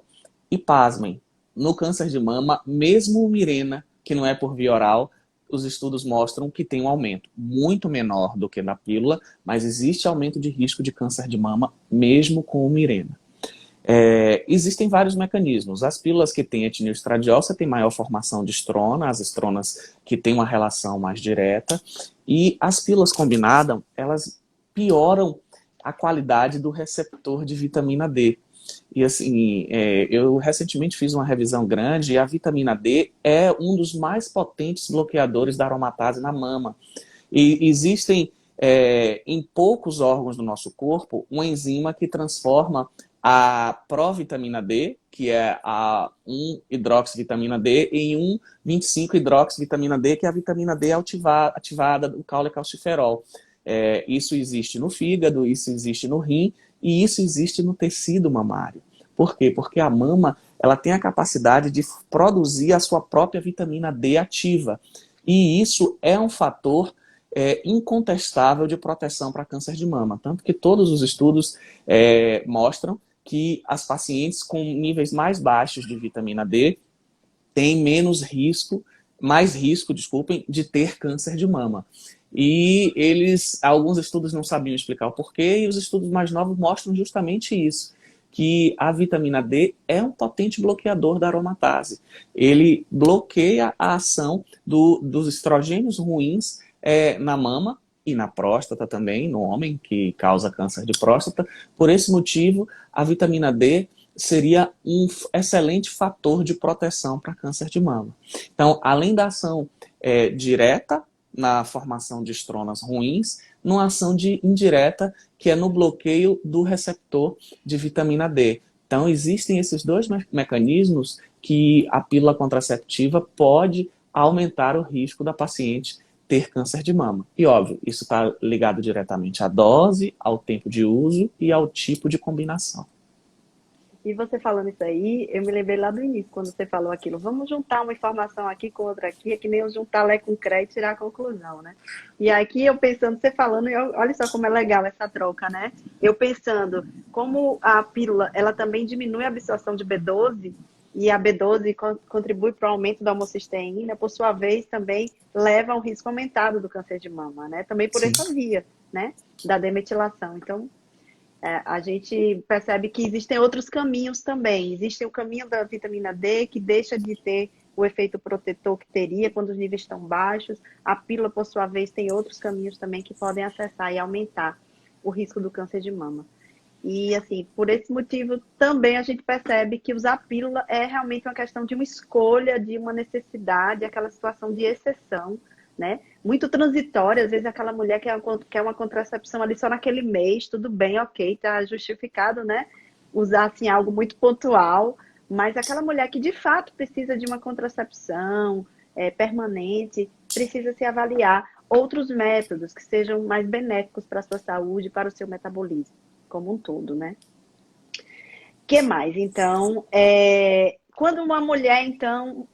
E pasmem, no câncer de mama, mesmo o Mirena que não é por via oral, os estudos mostram que tem um aumento muito menor do que na pílula, mas existe aumento de risco de câncer de mama mesmo com o Mirena. Existem vários mecanismos. As pílulas que têm etnil estradiol, você tem maior formação de estrona, as estronas que têm uma relação mais direta, e as pílulas combinadas, elas pioram a qualidade do receptor de vitamina D. E assim, eu recentemente fiz uma revisão grande e a vitamina D é um dos mais potentes bloqueadores da aromatase na mama. E existem em poucos órgãos do nosso corpo uma enzima que transforma a provitamina D, que é a 1-hidroxivitamina D, em 1,25-hidroxivitamina D, que é a vitamina D ativada do caule calciferol. Isso existe no fígado, isso existe no rim e isso existe no tecido mamário. Por quê? Porque a mama ela tem a capacidade de produzir a sua própria vitamina D ativa. E isso é um fator incontestável de proteção para câncer de mama. Tanto que todos os estudos mostram que as pacientes com níveis mais baixos de vitamina D têm mais risco, de ter câncer de mama. E alguns estudos não sabiam explicar o porquê, e os estudos mais novos mostram justamente isso, que a vitamina D é um potente bloqueador da aromatase. Ele bloqueia a ação dos estrogênios ruins na mama e na próstata também, no homem, que causa câncer de próstata. Por esse motivo, a vitamina D seria um excelente fator de proteção para câncer de mama. Então, além da ação direta na formação de estronas ruins, numa ação indireta, que é no bloqueio do receptor de vitamina D. Então, existem esses dois mecanismos que a pílula contraceptiva pode aumentar o risco da paciente ter câncer de mama. E, óbvio, isso está ligado diretamente à dose, ao tempo de uso e ao tipo de combinação. E você falando isso aí, eu me lembrei lá do início, quando você falou aquilo, vamos juntar uma informação aqui com outra aqui, é que nem eu juntar Lé com Cré e tirar a conclusão, né? E aqui eu pensando, você falando, olha só como é legal essa troca, né? Eu pensando, como a pílula, ela também diminui a absorção de B12, e a B12 contribui para o aumento da homocisteína, por sua vez também leva ao risco aumentado do câncer de mama, né? Também por essa via, né? Da demetilação. Então, a gente percebe que existem outros caminhos também. Existe o caminho da vitamina D, que deixa de ter o efeito protetor que teria quando os níveis estão baixos. A pílula, por sua vez, tem outros caminhos também que podem acessar e aumentar o risco do câncer de mama. E, assim, por esse motivo, também a gente percebe que usar pílula é realmente uma questão de uma escolha, de uma necessidade, aquela situação de exceção, né? Muito transitória, às vezes aquela mulher quer uma contracepção ali só naquele mês, tudo bem, ok, tá justificado, né? Usar, assim, algo muito pontual, mas aquela mulher que de fato precisa de uma contracepção permanente, precisa se avaliar outros métodos que sejam mais benéficos para a sua saúde, para o seu metabolismo como um todo, né? Que mais? Então, quando uma mulher, então,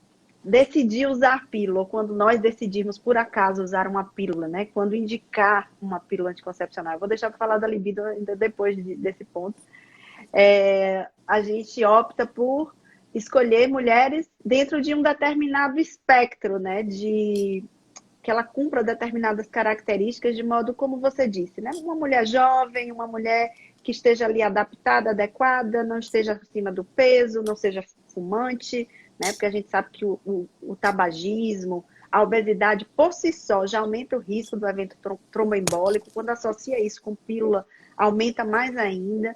decidir usar pílula, ou quando nós decidimos, por acaso, usar uma pílula, né? Quando indicar uma pílula anticoncepcional, eu vou deixar para falar da libido ainda depois desse ponto, a gente opta por escolher mulheres dentro de um determinado espectro, né? Que ela cumpra determinadas características de modo, como você disse, né? Uma mulher jovem, uma mulher que esteja ali adaptada, adequada, não esteja acima do peso, não seja fumante, né? Porque a gente sabe que o tabagismo, a obesidade por si só já aumenta o risco do evento tromboembólico. Quando associa isso com pílula, aumenta mais ainda.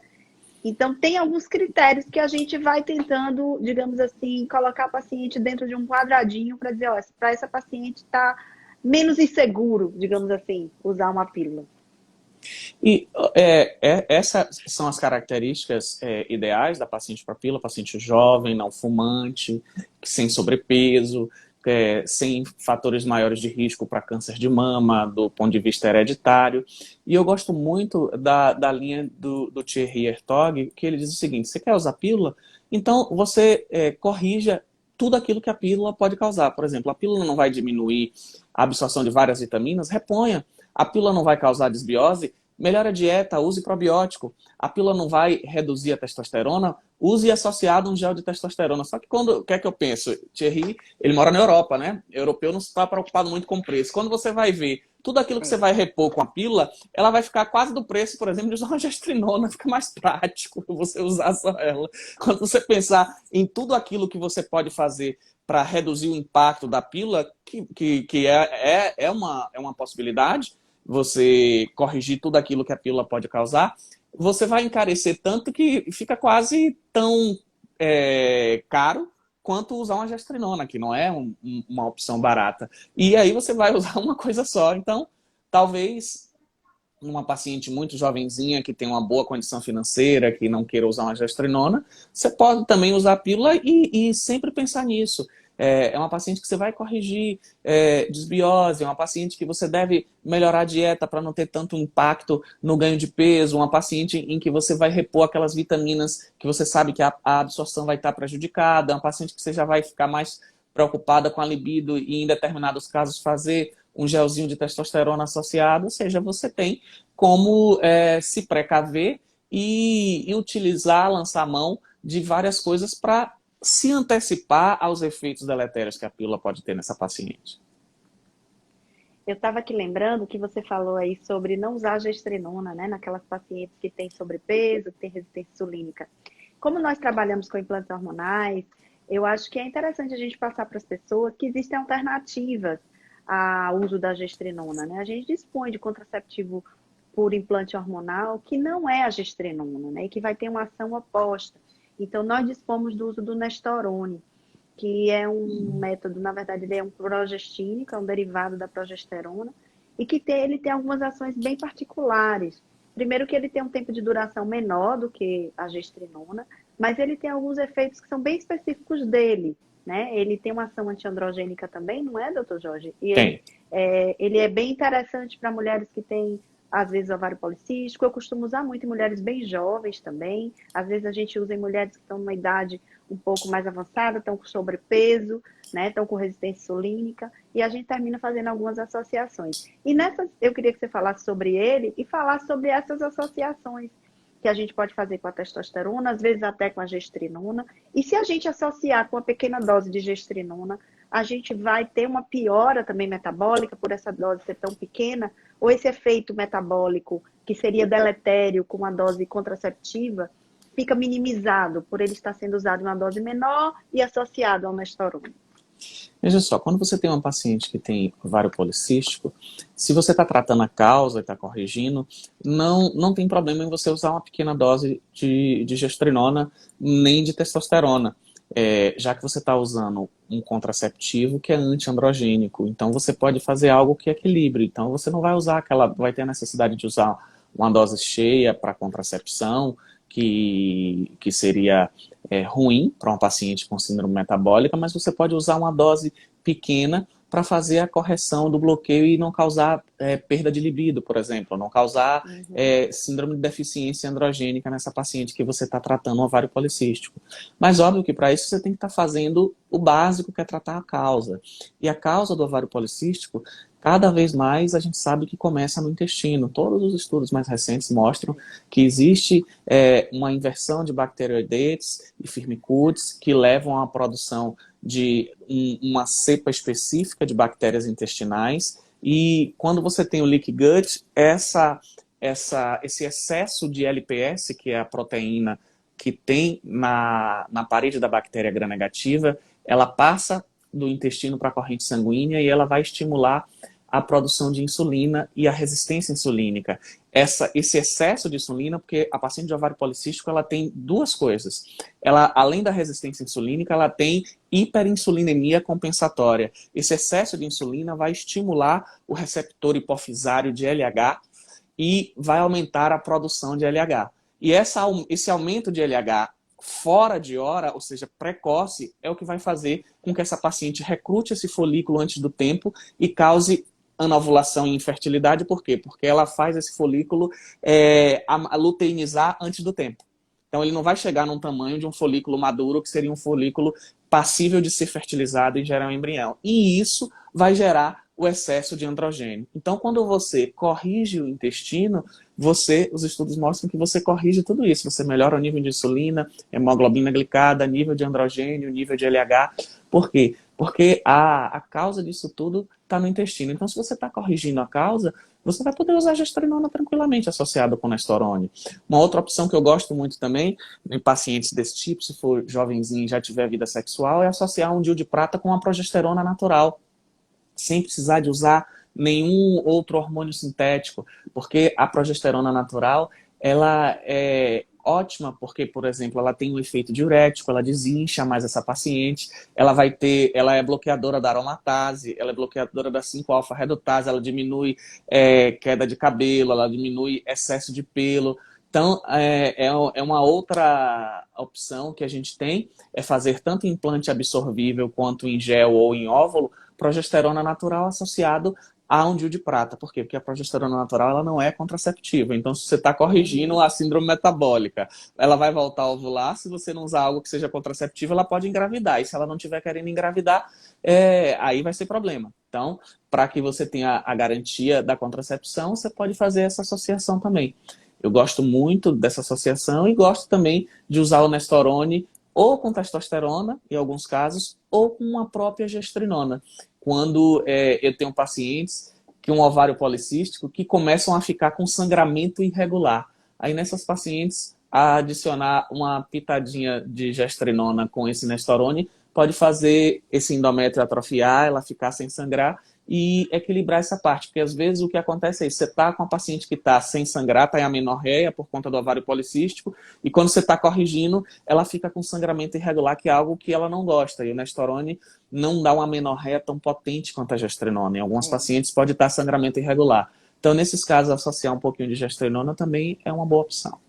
Então, tem alguns critérios que a gente vai tentando, digamos assim, colocar a paciente dentro de um quadradinho para dizer, ó, para essa paciente está menos inseguro, digamos assim, usar uma pílula. E essas são as características ideais da paciente para pílula, paciente jovem, não fumante, sem sobrepeso, sem fatores maiores de risco para câncer de mama, do ponto de vista hereditário. E eu gosto muito da linha do Thierry Hertog, que ele diz o seguinte: você quer usar pílula? Então você corrija tudo aquilo que a pílula pode causar. Por exemplo, a pílula não vai diminuir a absorção de várias vitaminas, reponha. A pílula não vai causar desbiose, melhore a dieta, use probiótico. A pílula não vai reduzir a testosterona, use associado um gel de testosterona. Só que quando, o que é que eu penso? Thierry, ele mora na Europa, né? O europeu não está preocupado muito com o preço. Quando você vai ver tudo aquilo que você vai repor com a pílula, ela vai ficar quase do preço, por exemplo, de usar uma gestrinona, fica mais prático você usar só ela. Quando você pensar em tudo aquilo que você pode fazer para reduzir o impacto da pílula, que é uma possibilidade, você corrigir tudo aquilo que a pílula pode causar, você vai encarecer tanto que fica quase tão caro quanto usar uma gestrinona, que não é uma opção barata. E aí você vai usar uma coisa só. Então, talvez uma paciente muito jovenzinha que tem uma boa condição financeira, que não queira usar uma gestrinona, você pode também usar a pílula e sempre pensar nisso. É uma paciente que você vai corrigir desbiose, é uma paciente que você deve melhorar a dieta para não ter tanto impacto no ganho de peso, uma paciente em que você vai repor aquelas vitaminas que você sabe que a absorção vai estar prejudicada, uma paciente que você já vai ficar mais preocupada com a libido e em determinados casos fazer um gelzinho de testosterona associado, ou seja, você tem como se precaver e utilizar, lançar a mão de várias coisas para se antecipar aos efeitos deletérios que a pílula pode ter nessa paciente. Eu estava aqui lembrando que você falou aí sobre não usar gestrinona, né, naquelas pacientes que têm sobrepeso, que têm resistência insulínica. Como nós trabalhamos com implantes hormonais, eu acho que é interessante a gente passar para as pessoas que existem alternativas ao uso da gestrinona, né? A gente dispõe de contraceptivo por implante hormonal que não é a gestrinona, né, e que vai ter uma ação oposta. Então, nós dispomos do uso do Nestorone, que é um método, na verdade, ele é um progestínico, é um derivado da progesterona, e que ele tem algumas ações bem particulares. Primeiro que ele tem um tempo de duração menor do que a gestrinona, mas ele tem alguns efeitos que são bem específicos dele, né? Ele tem uma ação antiandrogênica também, não é, doutor Jorge? E ele é bem interessante para mulheres que têm, às vezes, ovário policístico. Eu costumo usar muito em mulheres bem jovens também. Às vezes a gente usa em mulheres que estão numa idade um pouco mais avançada, estão com sobrepeso, né? Estão com resistência insulínica, e a gente termina fazendo algumas associações. E nessas, eu queria que você falasse sobre ele e falasse sobre essas associações que a gente pode fazer com a testosterona, às vezes até com a gestrinona. E se a gente associar com uma pequena dose de gestrinona, a gente vai ter uma piora também metabólica por essa dose ser tão pequena, ou esse efeito metabólico, que seria deletério com uma dose contraceptiva, fica minimizado por ele estar sendo usado em uma dose menor e associado ao Nestorone. Veja só, quando você tem uma paciente que tem ovário policístico, se você está tratando a causa e está corrigindo, não tem problema em você usar uma pequena dose de gestrinona nem de testosterona, já que você está usando um contraceptivo que é antiandrogênico. Então você pode fazer algo que equilibre. Então você não vai usar vai ter a necessidade de usar uma dose cheia para contracepção, que seria ruim para uma paciente com síndrome metabólica, mas você pode usar uma dose pequena para fazer a correção do bloqueio e não causar perda de libido, por exemplo, não causar síndrome de deficiência androgênica nessa paciente que você está tratando, ovário policístico. Mas óbvio que para isso você tem que estar fazendo o básico, que é tratar a causa. E a causa do ovário policístico, cada vez mais a gente sabe que começa no intestino. Todos os estudos mais recentes mostram que existe uma inversão de bacteroidetes e firmicutes que levam à produção de uma cepa específica de bactérias intestinais. E quando você tem o leaky gut, esse excesso de LPS, que é a proteína que tem na parede da bactéria gram-negativa, ela passa do intestino para a corrente sanguínea e ela vai estimular a produção de insulina e a resistência insulínica. Esse excesso de insulina, porque a paciente de ovário policístico, ela tem duas coisas. Ela, além da resistência insulínica, ela tem hiperinsulinemia compensatória. Esse excesso de insulina vai estimular o receptor hipofisário de LH e vai aumentar a produção de LH. E esse aumento de LH fora de hora, ou seja, precoce, é o que vai fazer com que essa paciente recrute esse folículo antes do tempo e cause anovulação e infertilidade. Por quê? Porque ela faz esse folículo luteinizar antes do tempo. Então ele não vai chegar num tamanho de um folículo maduro, que seria um folículo passível de ser fertilizado e gerar um embrião. E isso vai gerar o excesso de androgênio. Então, quando você corrige o intestino, os estudos mostram que você corrige tudo isso. Você melhora o nível de insulina, hemoglobina glicada, nível de androgênio, nível de LH. Por quê? Porque a causa disso tudo está no intestino. Então, se você está corrigindo a causa, você vai poder usar gestrinona tranquilamente associado com Nestorone. Uma outra opção que eu gosto muito também, em pacientes desse tipo, se for jovenzinho e já tiver vida sexual, é associar um DIU de prata com a progesterona natural, sem precisar de usar nenhum outro hormônio sintético, porque a progesterona natural, ela é ótima porque, por exemplo, ela tem um efeito diurético, ela desincha mais essa paciente, ela é bloqueadora da aromatase, ela é bloqueadora da 5-alfa-redutase, ela diminui queda de cabelo, ela diminui excesso de pelo. Então, é uma outra opção que a gente tem, é fazer tanto implante absorvível quanto em gel ou em óvulo, progesterona natural associado a um DIU de prata. Por quê? Porque a progesterona natural ela não é contraceptiva. Então, se você está corrigindo a síndrome metabólica, ela vai voltar a ovular. Se você não usar algo que seja contraceptivo, ela pode engravidar. E se ela não estiver querendo engravidar, aí vai ser problema. Então, para que você tenha a garantia da contracepção, você pode fazer essa associação também. Eu gosto muito dessa associação e gosto também de usar o Nestorone ou com testosterona, em alguns casos, ou com a própria gestrinona. Quando eu tenho pacientes que um ovário policístico que começam a ficar com sangramento irregular. Aí nessas pacientes, adicionar uma pitadinha de gestrinona com esse Nestorone pode fazer esse endométrio atrofiar, ela ficar sem sangrar e equilibrar essa parte. Porque às vezes o que acontece é isso, você está com a paciente que está sem sangrar, está em amenorreia por conta do ovário policístico, e quando você está corrigindo, ela fica com sangramento irregular, que é algo que ela não gosta. E o Nestorone não dá uma amenorreia tão potente quanto a gestrinona. Em algumas pacientes pode estar sangramento irregular. Então, nesses casos, associar um pouquinho de gestrinona também é uma boa opção.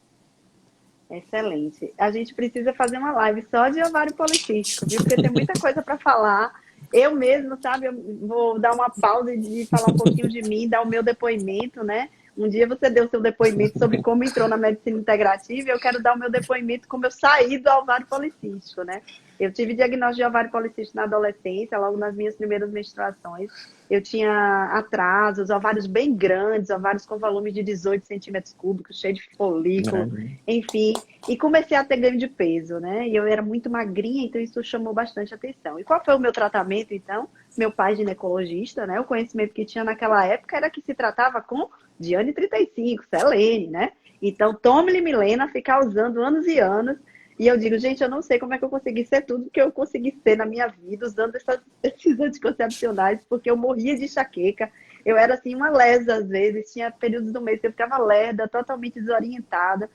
Excelente. A gente precisa fazer uma live só de ovário policístico, viu? Porque tem muita coisa para falar. Eu mesmo, sabe, eu vou dar uma pausa de falar um pouquinho de mim, dar o meu depoimento, né? Um dia você deu o seu depoimento sobre como entrou na medicina integrativa e eu quero dar o meu depoimento como eu saí do ovário policístico, né? Eu tive diagnóstico de ovário policístico na adolescência, logo nas minhas primeiras menstruações. Eu tinha atrasos, ovários bem grandes, ovários com volume de 18 centímetros cúbicos, cheio de folículo, enfim. E comecei a ter ganho de peso, né? E eu era muito magrinha, então isso chamou bastante atenção. E qual foi o meu tratamento, então? Meu pai ginecologista, né? O conhecimento que tinha naquela época era que se tratava com Diane 35, Selene, né? Então, tome-lhe Milena, ficar usando anos e anos. E eu digo, gente, eu não sei como é que eu consegui ser tudo que eu consegui ser na minha vida, usando esses anticoncepcionais, porque eu morria de enxaqueca. Eu era, assim, uma lesa, às vezes. Tinha períodos do mês que eu ficava lerda, totalmente desorientada.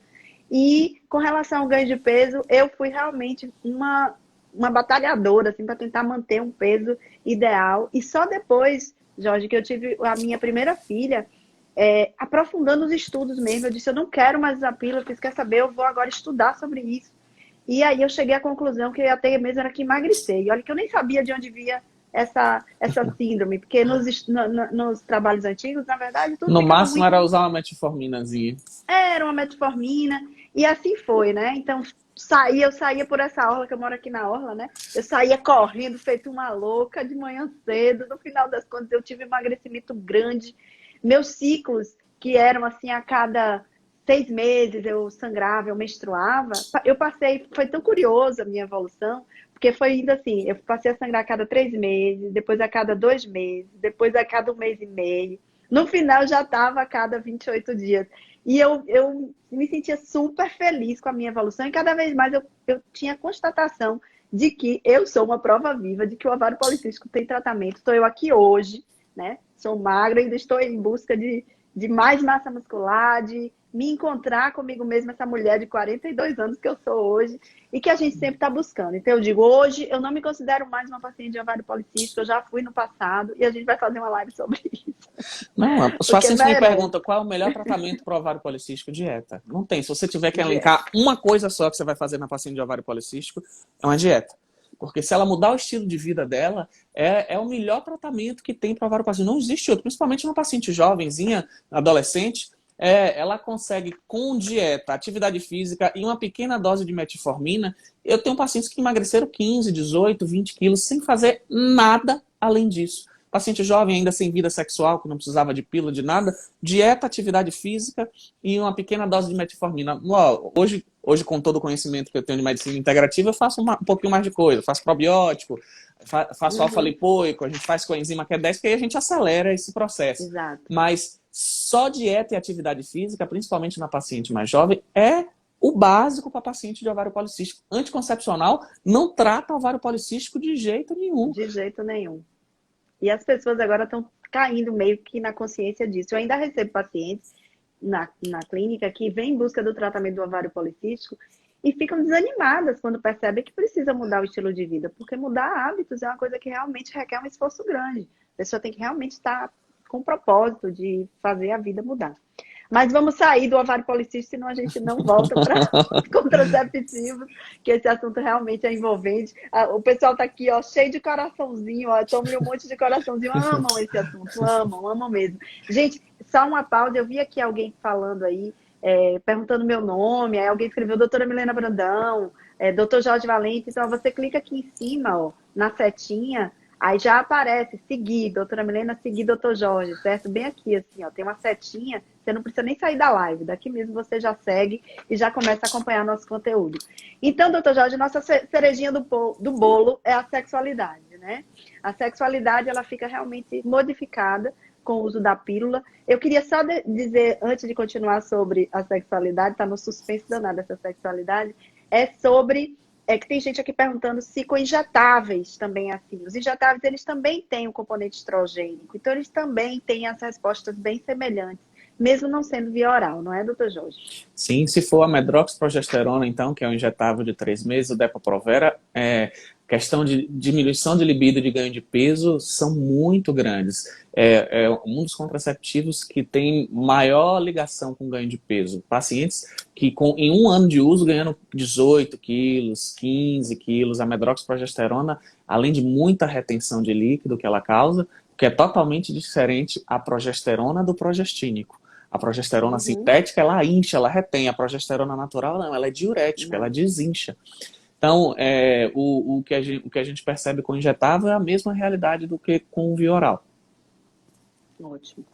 E, com relação ao ganho de peso, eu fui realmente uma batalhadora, assim, para tentar manter um peso ideal. E só depois, Jorge, que eu tive a minha primeira filha, aprofundando os estudos mesmo, eu disse, eu não quero mais usar pílula, eu quer saber, eu vou agora estudar sobre isso. E aí eu cheguei à conclusão que eu ia ter mesmo era que emagrecer. E olha que eu nem sabia de onde via essa síndrome, porque nos trabalhos antigos, na verdade, tudo No ficava máximo muito... era usar uma metforminazinha. Era uma metformina, e assim foi, né? Então, eu saía por essa orla, que eu moro aqui na orla, né? Eu saía correndo, feito uma louca, de manhã cedo. No final das contas, eu tive um emagrecimento grande. Meus ciclos, que eram assim, a cada 6 meses eu sangrava, eu menstruava. Eu passei, foi tão curioso a minha evolução, porque foi indo assim, eu passei a sangrar a cada 3 meses, depois a cada 2 meses, depois a cada 1 mês e meio. No final já estava a cada 28 dias. E eu me sentia super feliz com a minha evolução e cada vez mais eu tinha constatação de que eu sou uma prova viva de que o ovário policístico tem tratamento. Estou eu aqui hoje, né? Sou magra, ainda estou em busca de mais massa muscular, de me encontrar comigo mesma, essa mulher de 42 anos que eu sou hoje e que a gente sempre está buscando. Então eu digo, hoje eu não me considero mais uma paciente de ovário policístico, eu já fui no passado e a gente vai fazer uma live sobre isso. Não, os pacientes me perguntam qual é o melhor tratamento para o ovário policístico. Dieta. Não tem. Se você tiver que elencar uma coisa só que você vai fazer na paciente de ovário policístico, é uma dieta. Porque se ela mudar o estilo de vida dela, é o melhor tratamento que tem para ovário policístico. Não existe outro, principalmente numa paciente jovenzinha, adolescente, ela consegue com dieta, atividade física e uma pequena dose de metformina. Eu tenho pacientes que emagreceram 15, 18, 20 quilos sem fazer nada além disso. paciente jovem ainda sem vida sexual, que não precisava de pílula, de nada, dieta, atividade física e uma pequena dose de metformina. Hoje, com todo o conhecimento que eu tenho de medicina integrativa, eu faço um pouquinho mais de coisa. Eu faço probiótico, faço alfa-lipoico, a gente faz coenzima Q10, que aí a gente acelera esse processo. Exato. Mas só dieta e atividade física, principalmente na paciente mais jovem, é o básico para paciente de ovário policístico. Anticoncepcional não trata ovário policístico de jeito nenhum. De jeito nenhum. E as pessoas agora estão caindo meio que na consciência disso. Eu ainda recebo pacientes na clínica que vêm em busca do tratamento do ovário policístico e ficam desanimadas quando percebem que precisa mudar o estilo de vida, porque mudar hábitos é uma coisa que realmente requer um esforço grande. A pessoa tem que realmente estar com o propósito de fazer a vida mudar. Mas vamos sair do ovário policístico, senão a gente não volta para contraceptivos, que esse assunto realmente é envolvente. O pessoal está aqui, ó, cheio de coraçãozinho, ó, tome um monte de coraçãozinho, amam esse assunto, amam mesmo. Gente, só uma pausa, eu vi aqui alguém falando aí, perguntando meu nome, aí alguém escreveu doutora Milena Brandão, doutor Jorge Valente, então você clica aqui em cima, ó, na setinha, aí já aparece, seguir, doutora Milena, seguir doutor Jorge, certo? Bem aqui, assim, ó, tem uma setinha, você não precisa nem sair da live, daqui mesmo você já segue e já começa a acompanhar nosso conteúdo. Então, doutor Jorge, nossa cerejinha do bolo é a sexualidade, né? A sexualidade, ela fica realmente modificada com o uso da pílula. Eu queria só dizer, antes de continuar sobre a sexualidade, tá no suspense danado essa sexualidade, é sobre... que tem gente aqui perguntando se com injetáveis também é assim. Os injetáveis, eles também têm um componente estrogênico, então eles também têm as respostas bem semelhantes, mesmo não sendo via oral, não é, doutor Jorge? Sim, se for a medroxprogesterona, então, que é um injetável de 3 meses, o Depo-Provera, questão de diminuição de libido e de ganho de peso são muito grandes. É um dos contraceptivos que tem maior ligação com ganho de peso. Pacientes que em um ano de uso ganhando 18 quilos, 15 quilos, a medroxprogesterona, além de muita retenção de líquido que ela causa, que é totalmente diferente a progesterona do progestínico. A progesterona sintética, ela incha, ela retém. A progesterona natural, não, ela é diurética, ela desincha. Então, o que a gente percebe com o injetável é a mesma realidade do que com o via oral. Ótimo.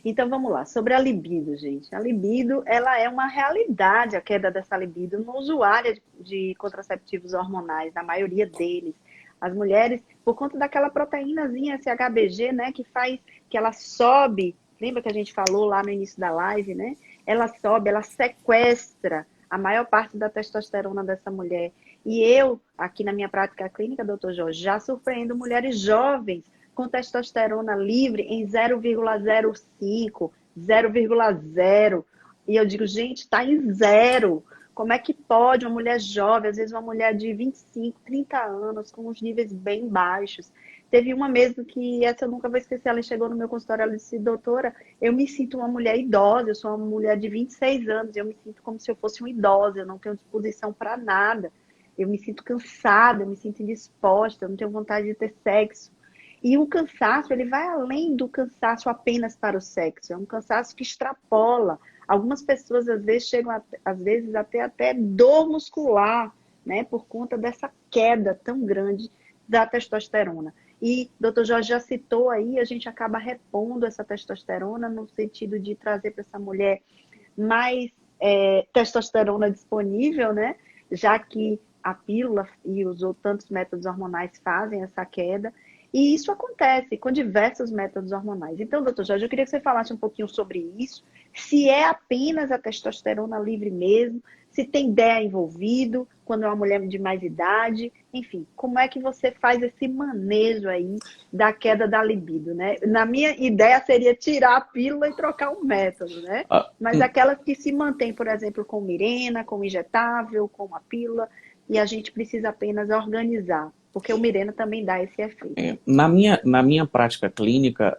Então, vamos lá. Sobre a libido, gente. A libido, ela é uma realidade, a queda dessa libido no usuário de contraceptivos hormonais, na maioria deles. As mulheres, por conta daquela proteínazinha, esse HBG, né, que faz que ela sobe, lembra que a gente falou lá no início da live, né? Ela sobe, ela sequestra a maior parte da testosterona dessa mulher. E eu, aqui na minha prática clínica, doutor Jorge, já surpreendo mulheres jovens com testosterona livre em 0,05, 0,0. E eu digo, gente, está em zero. Como é que pode uma mulher jovem, às vezes uma mulher de 25, 30 anos, com uns níveis bem baixos? Teve uma mesmo que, essa eu nunca vou esquecer, ela chegou no meu consultório, ela disse, doutora, eu me sinto uma mulher idosa, eu sou uma mulher de 26 anos, eu me sinto como se eu fosse uma idosa, eu não tenho disposição para nada, eu me sinto cansada, eu me sinto indisposta, eu não tenho vontade de ter sexo. E o cansaço, ele vai além do cansaço apenas para o sexo, é um cansaço que extrapola. Algumas pessoas, às vezes, chegam até dor muscular, né, por conta dessa queda tão grande da testosterona. E o Dr. Jorge já citou aí, a gente acaba repondo essa testosterona no sentido de trazer para essa mulher mais testosterona disponível, né, já que a pílula e os tantos métodos hormonais fazem essa queda. E isso acontece com diversos métodos hormonais. Então, doutor Jorge, eu queria que você falasse um pouquinho sobre isso, se é apenas a testosterona livre mesmo, se tem DEA envolvido, quando é uma mulher de mais idade, enfim, como é que você faz esse manejo aí da queda da libido, né? Na minha ideia seria tirar a pílula e trocar um método, né? Mas aquelas que se mantêm, por exemplo, com Mirena, com injetável, com a pílula, e a gente precisa apenas organizar. Porque o Mirena também dá esse efeito. Na minha prática clínica,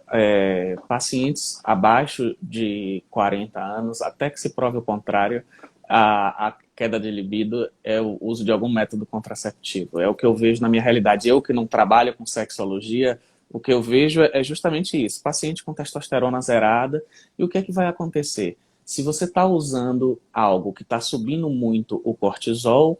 pacientes abaixo de 40 anos, até que se prove o contrário, a queda de libido é o uso de algum método contraceptivo. É o que eu vejo na minha realidade. Eu que não trabalho com sexologia, o que eu vejo é justamente isso. Paciente com testosterona zerada. E o que é que vai acontecer? Se você está usando algo que está subindo muito o cortisol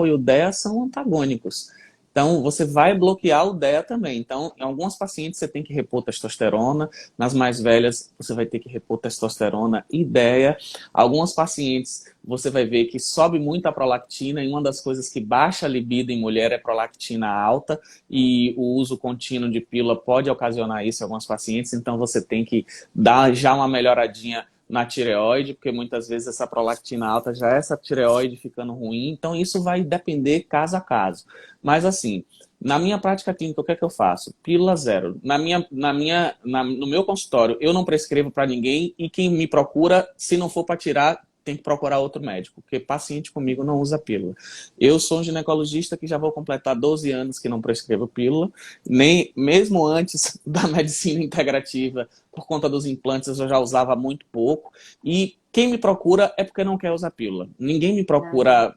e o DEA são antagônicos. Então, você vai bloquear o DEA também. Então, em algumas pacientes você tem que repor testosterona, nas mais velhas você vai ter que repor testosterona e DEA. Algumas pacientes você vai ver que sobe muito a prolactina, e uma das coisas que baixa a libido em mulher é prolactina alta, e o uso contínuo de pílula pode ocasionar isso em algumas pacientes, então você tem que dar já uma melhoradinha na tireoide, porque muitas vezes essa prolactina alta já é essa tireoide ficando ruim, então isso vai depender caso a caso. Mas assim, na minha prática clínica, o que é que eu faço? Pílula zero. No meu consultório, eu não prescrevo para ninguém, e quem me procura, se não for para tirar, tem que procurar outro médico, porque paciente comigo não usa pílula. Eu sou um ginecologista que já vou completar 12 anos que não prescrevo pílula, nem mesmo antes da medicina integrativa, por conta dos implantes, eu já usava muito pouco, e quem me procura é porque não quer usar pílula. Ninguém me procura,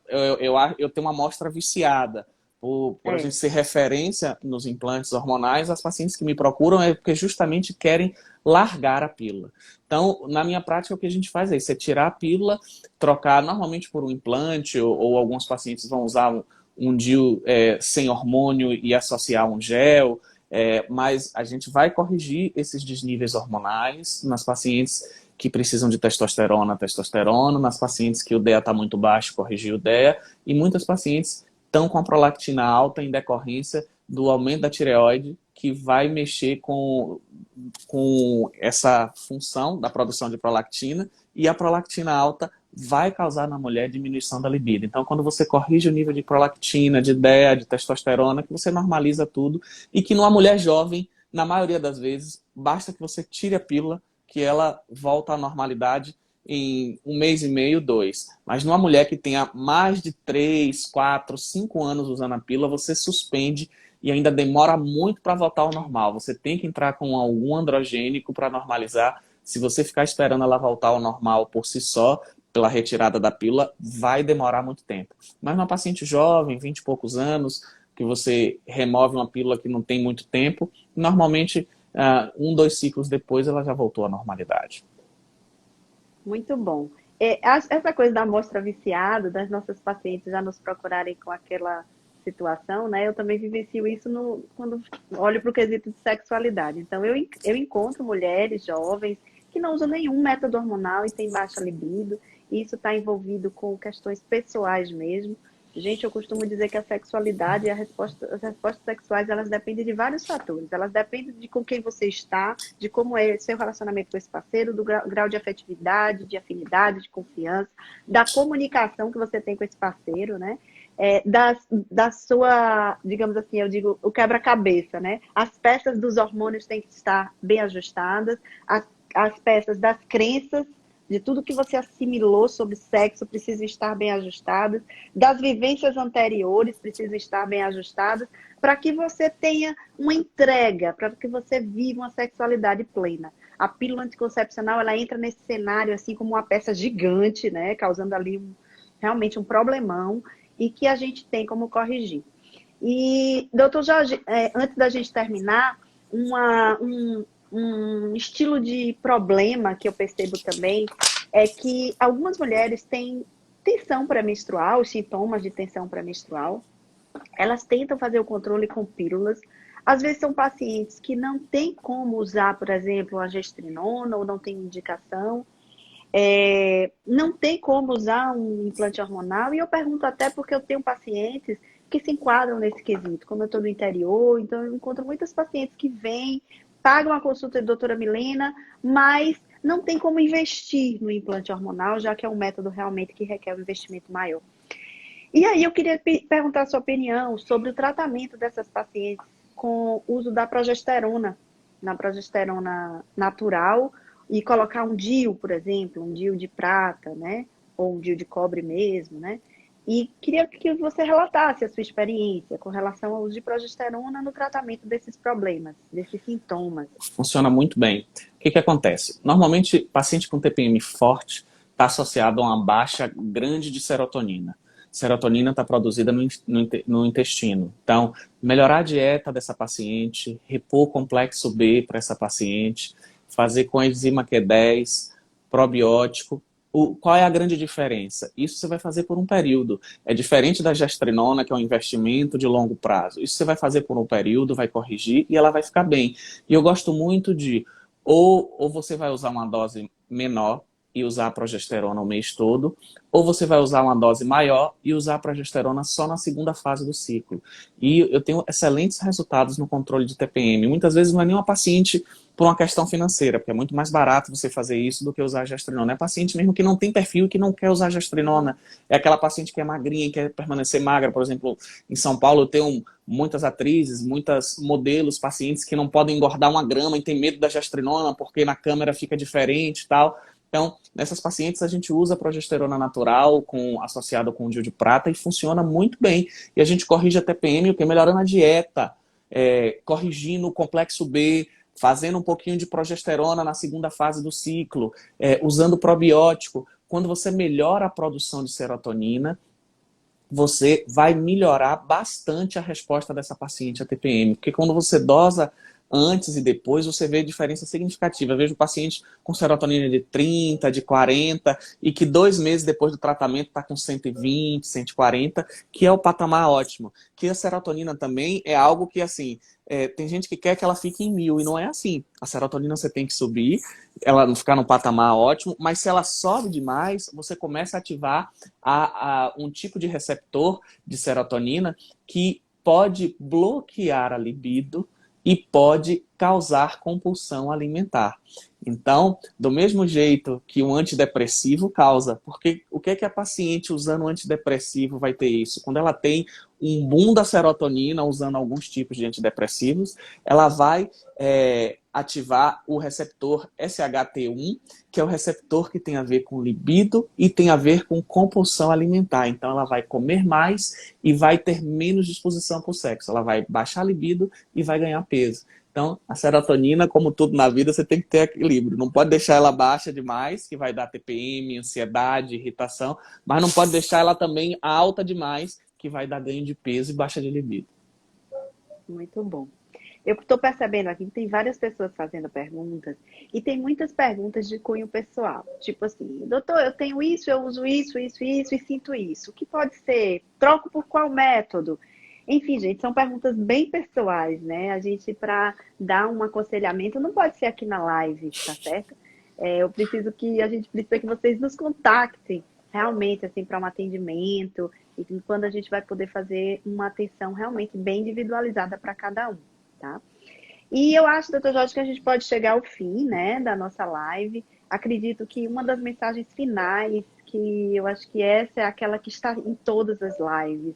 eu tenho uma amostra viciada, por a gente ser referência nos implantes hormonais. As pacientes que me procuram é porque justamente querem largar a pílula. Então, na minha prática, o que a gente faz é isso, é tirar a pílula, trocar normalmente por um implante, ou alguns pacientes vão usar um DIU sem hormônio e associar um gel, mas a gente vai corrigir esses desníveis hormonais nas pacientes que precisam de testosterona, nas pacientes que o DEA está muito baixo, corrigir o DEA, e muitas pacientes estão com a prolactina alta em decorrência do aumento da tireoide, que vai mexer com essa função da produção de prolactina, e a prolactina alta vai causar na mulher diminuição da libido. Então, quando você corrige o nível de prolactina, de DEA, de testosterona, que você normaliza tudo, e que numa mulher jovem, na maioria das vezes, basta que você tire a pílula, que ela volta à normalidade em 1 mês e meio, 2. Mas numa mulher que tenha mais de 3, 4, 5 anos usando a pílula, você suspende e ainda demora muito para voltar ao normal. Você tem que entrar com algum androgênico para normalizar. Se você ficar esperando ela voltar ao normal por si só, pela retirada da pílula, vai demorar muito tempo. Mas uma paciente jovem, 20 e poucos anos, que você remove uma pílula que não tem muito tempo, normalmente 2 ciclos depois ela já voltou à normalidade. Muito bom. Essa coisa da amostra viciada, das nossas pacientes já nos procurarem com aquela situação, né? Eu também vivencio isso quando olho para o quesito de sexualidade. Então, eu encontro mulheres jovens que não usam nenhum método hormonal e têm baixa libido, e isso está envolvido com questões pessoais mesmo. Gente, eu costumo dizer que a sexualidade e as respostas sexuais, elas dependem de vários fatores. Elas dependem de com quem você está, de como é seu relacionamento com esse parceiro, do grau de afetividade, de afinidade, de confiança, da comunicação que você tem com esse parceiro, né? Da sua, digamos assim, eu digo, o quebra-cabeça, né? As peças dos hormônios têm que estar bem ajustadas, as peças das crenças, de tudo que você assimilou sobre sexo precisam estar bem ajustadas, das vivências anteriores precisam estar bem ajustadas, para que você tenha uma entrega, para que você viva uma sexualidade plena. A pílula anticoncepcional, ela entra nesse cenário assim como uma peça gigante, né, causando ali realmente um problemão, e que a gente tem como corrigir. E, doutor Jorge, antes da gente terminar, um estilo de problema que eu percebo também é que algumas mulheres têm tensão pré-menstrual, os sintomas de tensão pré-menstrual. Elas tentam fazer o controle com pílulas. Às vezes são pacientes que não têm como usar, por exemplo, a gestrinona, ou não tem indicação. Não tem como usar um implante hormonal. E eu pergunto até porque eu tenho pacientes que se enquadram nesse quesito. Como eu estou no interior, então eu encontro muitas pacientes que vêm, pagam a consulta da doutora Milena, mas não tem como investir no implante hormonal, já que é um método realmente que requer um investimento maior. E aí eu queria perguntar a sua opinião sobre o tratamento dessas pacientes com o uso da progesterona, na progesterona natural, e colocar um DIU, por exemplo, um DIU de prata, né? Ou um DIU de cobre mesmo, né? E queria que você relatasse a sua experiência com relação ao uso de progesterona no tratamento desses problemas, desses sintomas. Funciona muito bem. O que acontece? Normalmente, paciente com TPM forte está associado a uma baixa grande de serotonina. Serotonina está produzida no intestino. Então, melhorar a dieta dessa paciente, repor o complexo B para essa paciente, fazer coenzima Q10, probiótico, Qual é a grande diferença? Isso você vai fazer por um período. É diferente da gestrinona, que é um investimento de longo prazo. Isso você vai fazer por um período, vai corrigir e ela vai ficar bem. E eu gosto muito de, ou você vai usar uma dose menor e usar a progesterona o mês todo, ou você vai usar uma dose maior e usar a progesterona só na segunda fase do ciclo. E eu tenho excelentes resultados no controle de TPM. Muitas vezes não é nem uma paciente por uma questão financeira, porque é muito mais barato você fazer isso do que usar a gestrinona. É paciente mesmo que não tem perfil e que não quer usar a gestrinona. É aquela paciente que é magrinha e quer permanecer magra. Por exemplo, em São Paulo eu tenho muitas atrizes, muitas modelos, pacientes que não podem engordar 1 grama e tem medo da gestrinona porque na câmera fica diferente e tal. Então, nessas pacientes a gente usa a progesterona natural associada com o DIU de prata e funciona muito bem. E a gente corrige a TPM, o que? Melhorando a dieta, corrigindo o complexo B, fazendo um pouquinho de progesterona na segunda fase do ciclo, usando probiótico. Quando você melhora a produção de serotonina, você vai melhorar bastante a resposta dessa paciente a TPM. Porque quando você dosa antes e depois, você vê diferença significativa. Eu vejo paciente com serotonina de 30, de 40, e que 2 meses depois do tratamento está com 120, 140, que é o patamar ótimo. Que a serotonina também é algo que, assim, tem gente que quer que ela fique em 1000, e não é assim. A serotonina você tem que subir, ela não ficar no patamar ótimo, mas se ela sobe demais, você começa a ativar um tipo de receptor de serotonina que pode bloquear a libido e pode causar compulsão alimentar. Então, do mesmo jeito que um antidepressivo causa, porque o que é que a paciente usando um antidepressivo vai ter isso? Quando ela tem um boom da serotonina usando alguns tipos de antidepressivos, ela vai ativar o receptor SHT1, que é o receptor que tem a ver com libido e tem a ver com compulsão alimentar. Então ela vai comer mais e vai ter menos disposição para o sexo. Ela vai baixar a libido e vai ganhar peso. Então, a serotonina, como tudo na vida, você tem que ter equilíbrio. Não pode deixar ela baixa demais, que vai dar TPM, ansiedade, irritação, mas não pode deixar ela também alta demais, que vai dar ganho de peso e baixa de libido. Muito bom. Eu estou percebendo aqui que tem várias pessoas fazendo perguntas e tem muitas perguntas de cunho pessoal. Tipo assim, doutor, eu tenho isso, eu uso isso, isso, isso e sinto isso. O que pode ser? Troco por qual método? Enfim, gente, são perguntas bem pessoais, né? A gente, para dar um aconselhamento, não pode ser aqui na live, tá certo? A gente precisa que vocês nos contactem realmente, assim, para um atendimento e quando a gente vai poder fazer uma atenção realmente bem individualizada para cada um. Tá? E eu acho, doutor Jorge, que a gente pode chegar ao fim, né, da nossa live. Acredito que uma das mensagens finais, que eu acho que essa é aquela que está em todas as lives,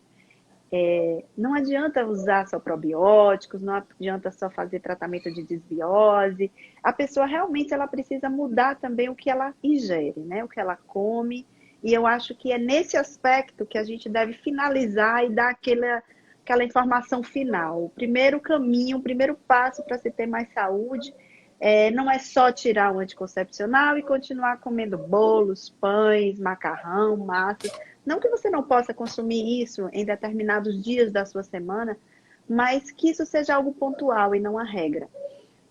não adianta usar só probióticos, não adianta só fazer tratamento de desbiose. A pessoa realmente ela precisa mudar também o que ela ingere, né, o que ela come. E eu acho que é nesse aspecto que a gente deve finalizar e dar aquela informação final. O primeiro caminho, o primeiro passo para se ter mais saúde não é só tirar o anticoncepcional e continuar comendo bolos, pães, macarrão, massas. Não que você não possa consumir isso em determinados dias da sua semana, mas que isso seja algo pontual e não a regra,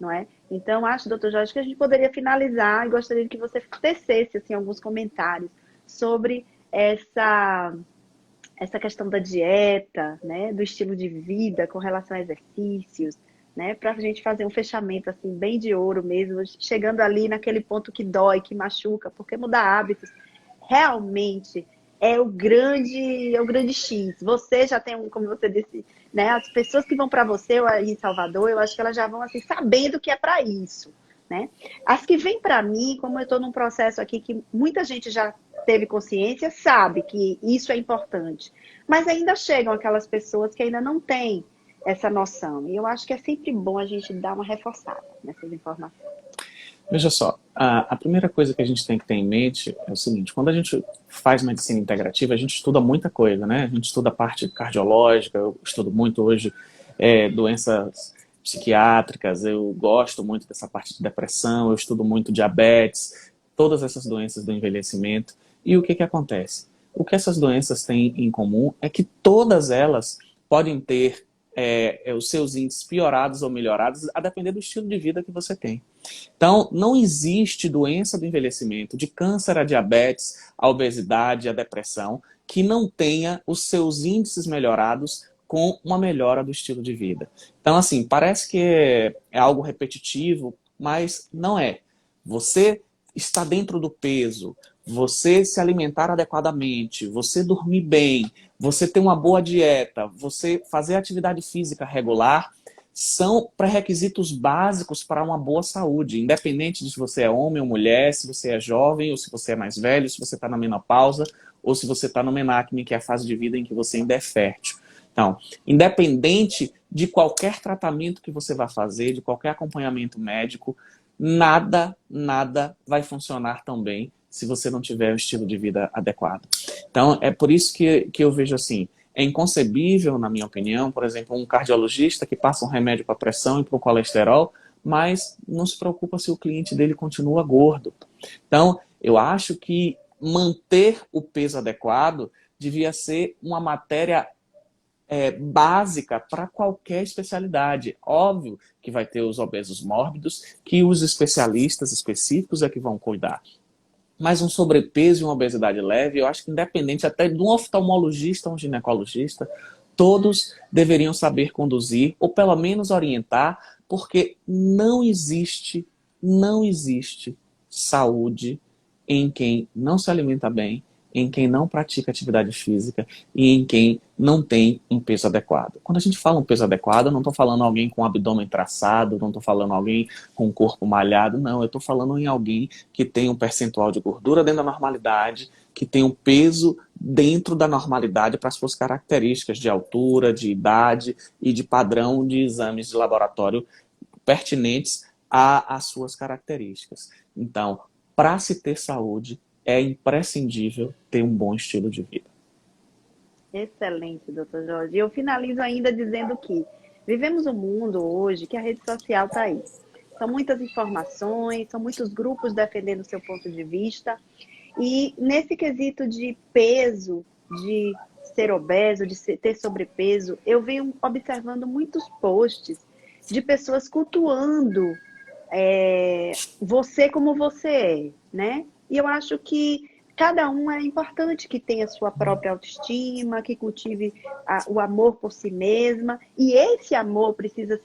não é? Então, acho, doutor Jorge, que a gente poderia finalizar e gostaria que você tecesse assim, alguns comentários sobre essa questão da dieta, né, do estilo de vida com relação a exercícios, né, para a gente fazer um fechamento assim bem de ouro mesmo, chegando ali naquele ponto que dói, que machuca, porque mudar hábitos realmente é o grande X. Você já tem, como você disse, né, as pessoas que vão para você aí em Salvador, eu acho que elas já vão assim sabendo que é para isso, né? As que vêm para mim, como eu estou num processo aqui que muita gente já teve consciência, sabe que isso é importante. Mas ainda chegam aquelas pessoas que ainda não têm essa noção. E eu acho que é sempre bom a gente dar uma reforçada nessas informações. Veja só, a primeira coisa que a gente tem que ter em mente é o seguinte: quando a gente faz medicina integrativa, a gente estuda muita coisa, né? A gente estuda a parte cardiológica, eu estudo muito hoje doenças psiquiátricas, eu gosto muito dessa parte de depressão, eu estudo muito diabetes, todas essas doenças do envelhecimento. E o que que acontece? O que essas doenças têm em comum é que todas elas podem ter os seus índices piorados ou melhorados a depender do estilo de vida que você tem. Então, não existe doença do envelhecimento, de câncer a diabetes, a obesidade, a depressão, que não tenha os seus índices melhorados com uma melhora do estilo de vida. Então, assim, parece que é algo repetitivo, mas não é. Você está dentro do peso, você se alimentar adequadamente, você dormir bem, você ter uma boa dieta, você fazer atividade física regular, são pré-requisitos básicos para uma boa saúde, independente de se você é homem ou mulher, se você é jovem ou se você é mais velho, se você está na menopausa ou se você está no menacme, que é a fase de vida em que você ainda é fértil. Então, independente de qualquer tratamento que você vá fazer, de qualquer acompanhamento médico, nada vai funcionar tão bem se você não tiver um estilo de vida adequado. Então, é por isso que eu vejo assim, é inconcebível, na minha opinião, por exemplo, um cardiologista que passa um remédio para pressão e para o colesterol, mas não se preocupa se o cliente dele continua gordo. Então, eu acho que manter o peso adequado devia ser uma matéria básica para qualquer especialidade. Óbvio que vai ter os obesos mórbidos, que os especialistas específicos é que vão cuidar. Mas um sobrepeso e uma obesidade leve, eu acho que independente até de um oftalmologista ou um ginecologista, todos deveriam saber conduzir, ou pelo menos orientar, porque não existe saúde em quem não se alimenta bem, em quem não pratica atividade física e em quem não tem um peso adequado. Quando a gente fala um peso adequado, eu não estou falando alguém com o abdômen traçado, não estou falando alguém com o corpo malhado, não. Eu estou falando em alguém que tem um percentual de gordura dentro da normalidade, que tem um peso dentro da normalidade para as suas características de altura, de idade e de padrão de exames de laboratório pertinentes às suas características. Então, para se ter saúde, é imprescindível ter um bom estilo de vida. Excelente, doutor Jorge. E eu finalizo ainda dizendo que vivemos um mundo hoje que a rede social está aí. São muitas informações, são muitos grupos defendendo o seu ponto de vista. E nesse quesito de peso, de ser obeso, de ter sobrepeso, eu venho observando muitos posts de pessoas cultuando você como você é, né? E eu acho que cada um é importante que tenha sua própria autoestima, que cultive o amor por si mesma. E esse amor precisa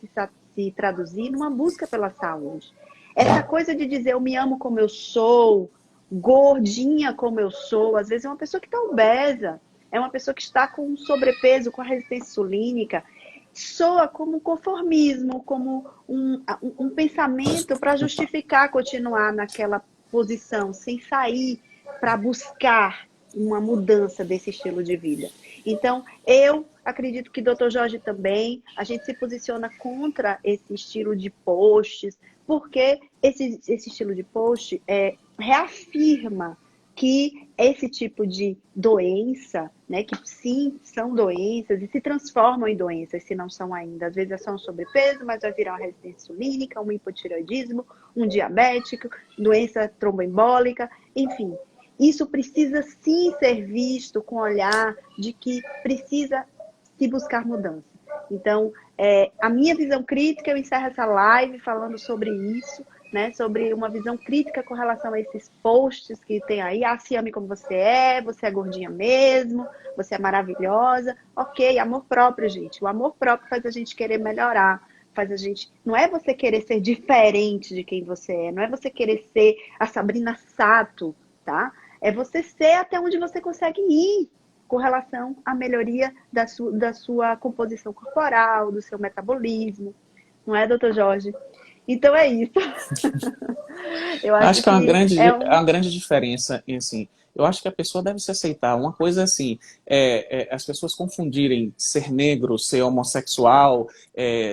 se traduzir numa busca pela saúde. Essa coisa de dizer eu me amo como eu sou, gordinha como eu sou, às vezes é uma pessoa que está obesa, é uma pessoa que está com sobrepeso, com a resistência insulínica, soa como conformismo, como um pensamento para justificar continuar naquela posição, sem sair para buscar uma mudança desse estilo de vida. Então, eu acredito que Dr. Jorge também, a gente se posiciona contra esse estilo de posts, porque esse estilo de post reafirma que esse tipo de doença, né, que sim, são doenças e se transformam em doenças, se não são ainda. Às vezes é só um sobrepeso, mas vai virar uma resistência insulínica, um hipotireoidismo, um diabético, doença tromboembólica, enfim. Isso precisa sim ser visto com o olhar de que precisa se buscar mudança. Então, a minha visão crítica, eu encerro essa live falando sobre isso, né, sobre uma visão crítica com relação a esses posts que tem aí. Se ame como você é gordinha mesmo, você é maravilhosa. Ok, amor próprio, gente. O amor próprio faz a gente querer melhorar, faz a gente... Não é você querer ser diferente de quem você é, não é você querer ser a Sabrina Sato, tá? É você ser até onde você consegue ir com relação à melhoria da sua composição corporal, do seu metabolismo. Não é, doutor Jorge? Então é isso. Eu Acho que é uma uma grande diferença, assim, eu acho que a pessoa deve se aceitar. Uma coisa assim, as pessoas confundirem ser negro, ser homossexual,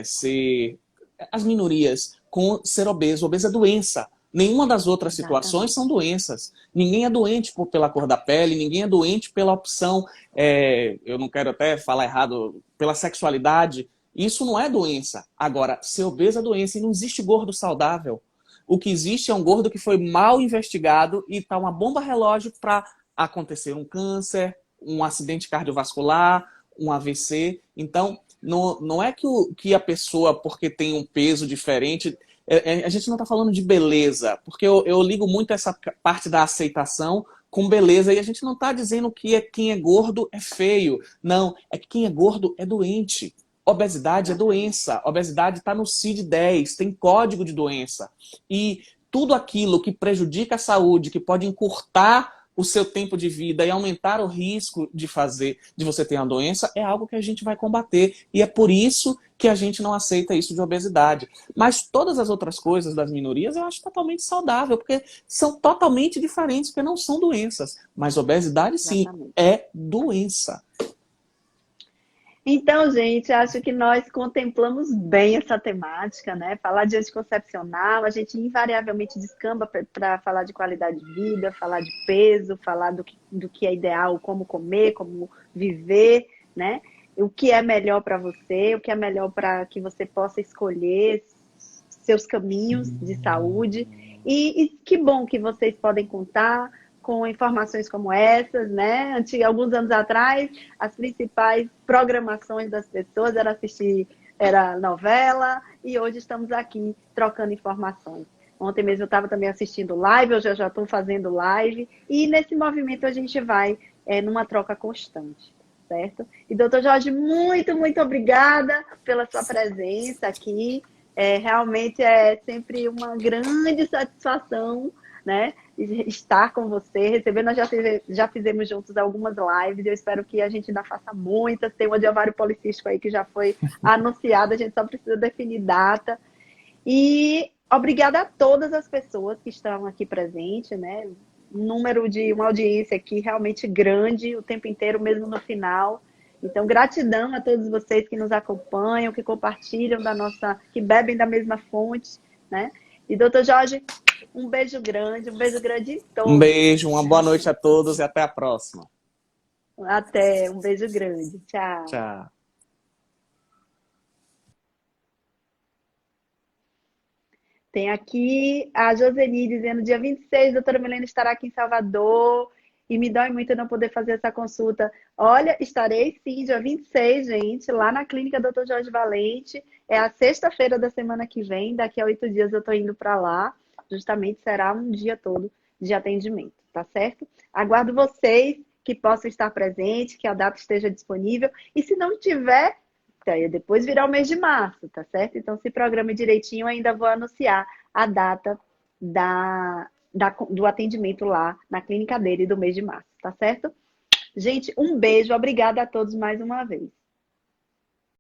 ser as minorias com ser obeso. Obeso é doença. Nenhuma das outras situações são doenças. Ninguém é doente pela cor da pele, ninguém é doente pela opção, eu não quero até falar errado, pela sexualidade. Isso não é doença. Agora, ser obeso é doença e não existe gordo saudável. O que existe é um gordo que foi mal investigado e está uma bomba relógio para acontecer um câncer, um acidente cardiovascular, um AVC. Então, não é que a pessoa, porque tem um peso diferente, A gente não está falando de beleza, porque eu ligo muito essa parte da aceitação com beleza, e a gente não está dizendo que quem é gordo é feio. Não, é que quem é gordo é doente. Obesidade é doença. Obesidade está no CID-10, tem código de doença. E tudo aquilo que prejudica a saúde, que pode encurtar o seu tempo de vida e aumentar o risco de você ter uma doença, é algo que a gente vai combater. E é por isso que a gente não aceita isso de obesidade. Mas todas as outras coisas das minorias eu acho totalmente saudável, porque são totalmente diferentes, porque não são doenças. Mas obesidade, sim, Exatamente. é doença. Então, gente, acho que nós contemplamos bem essa temática, né? Falar de anticoncepcional, a gente invariavelmente descamba para falar de qualidade de vida, falar de peso, falar do que é ideal, como comer, como viver, né? O que é melhor para você, o que é melhor para que você possa escolher seus caminhos de saúde. E que bom que vocês podem contar com informações como essas, né? Alguns anos atrás, as principais programações das pessoas era novela, e hoje estamos aqui trocando informações. Ontem mesmo eu estava também assistindo live, hoje eu já estou fazendo live, e nesse movimento a gente vai numa troca constante, certo? E, doutor Jorge, muito, muito obrigada pela sua presença aqui. Realmente é sempre uma grande satisfação, né, estar com você, receber. Nós já fizemos juntos algumas lives, eu espero que a gente ainda faça muitas. Tem uma de ovário policístico aí que já foi anunciada, a gente só precisa definir data. E obrigada a todas as pessoas que estão aqui presentes, né? Um número de uma audiência aqui realmente grande, o tempo inteiro, mesmo no final. Então, gratidão a todos vocês que nos acompanham, que compartilham que bebem da mesma fonte, né? E, doutor Jorge, um beijo grande em Um todos. beijo, uma boa noite a todos e até a próxima. Até, um beijo grande. Tchau. Tchau. Tem aqui a Joseli dizendo, dia 26, a doutora Milena estará aqui em Salvador e me dói muito não poder fazer essa consulta. Olha, estarei sim, dia 26, gente, lá na clínica Dr. Jorge Valente. É a sexta-feira da semana que vem, daqui a 8 dias eu estou indo para lá. Justamente será um dia todo de atendimento, tá certo? Aguardo vocês que possam estar presentes, que a data esteja disponível. E se não tiver, depois virá o mês de março, tá certo? Então, se programe direitinho, ainda vou anunciar a data do atendimento lá na clínica dele do mês de março, tá certo? Gente, um beijo, obrigada a todos mais uma vez.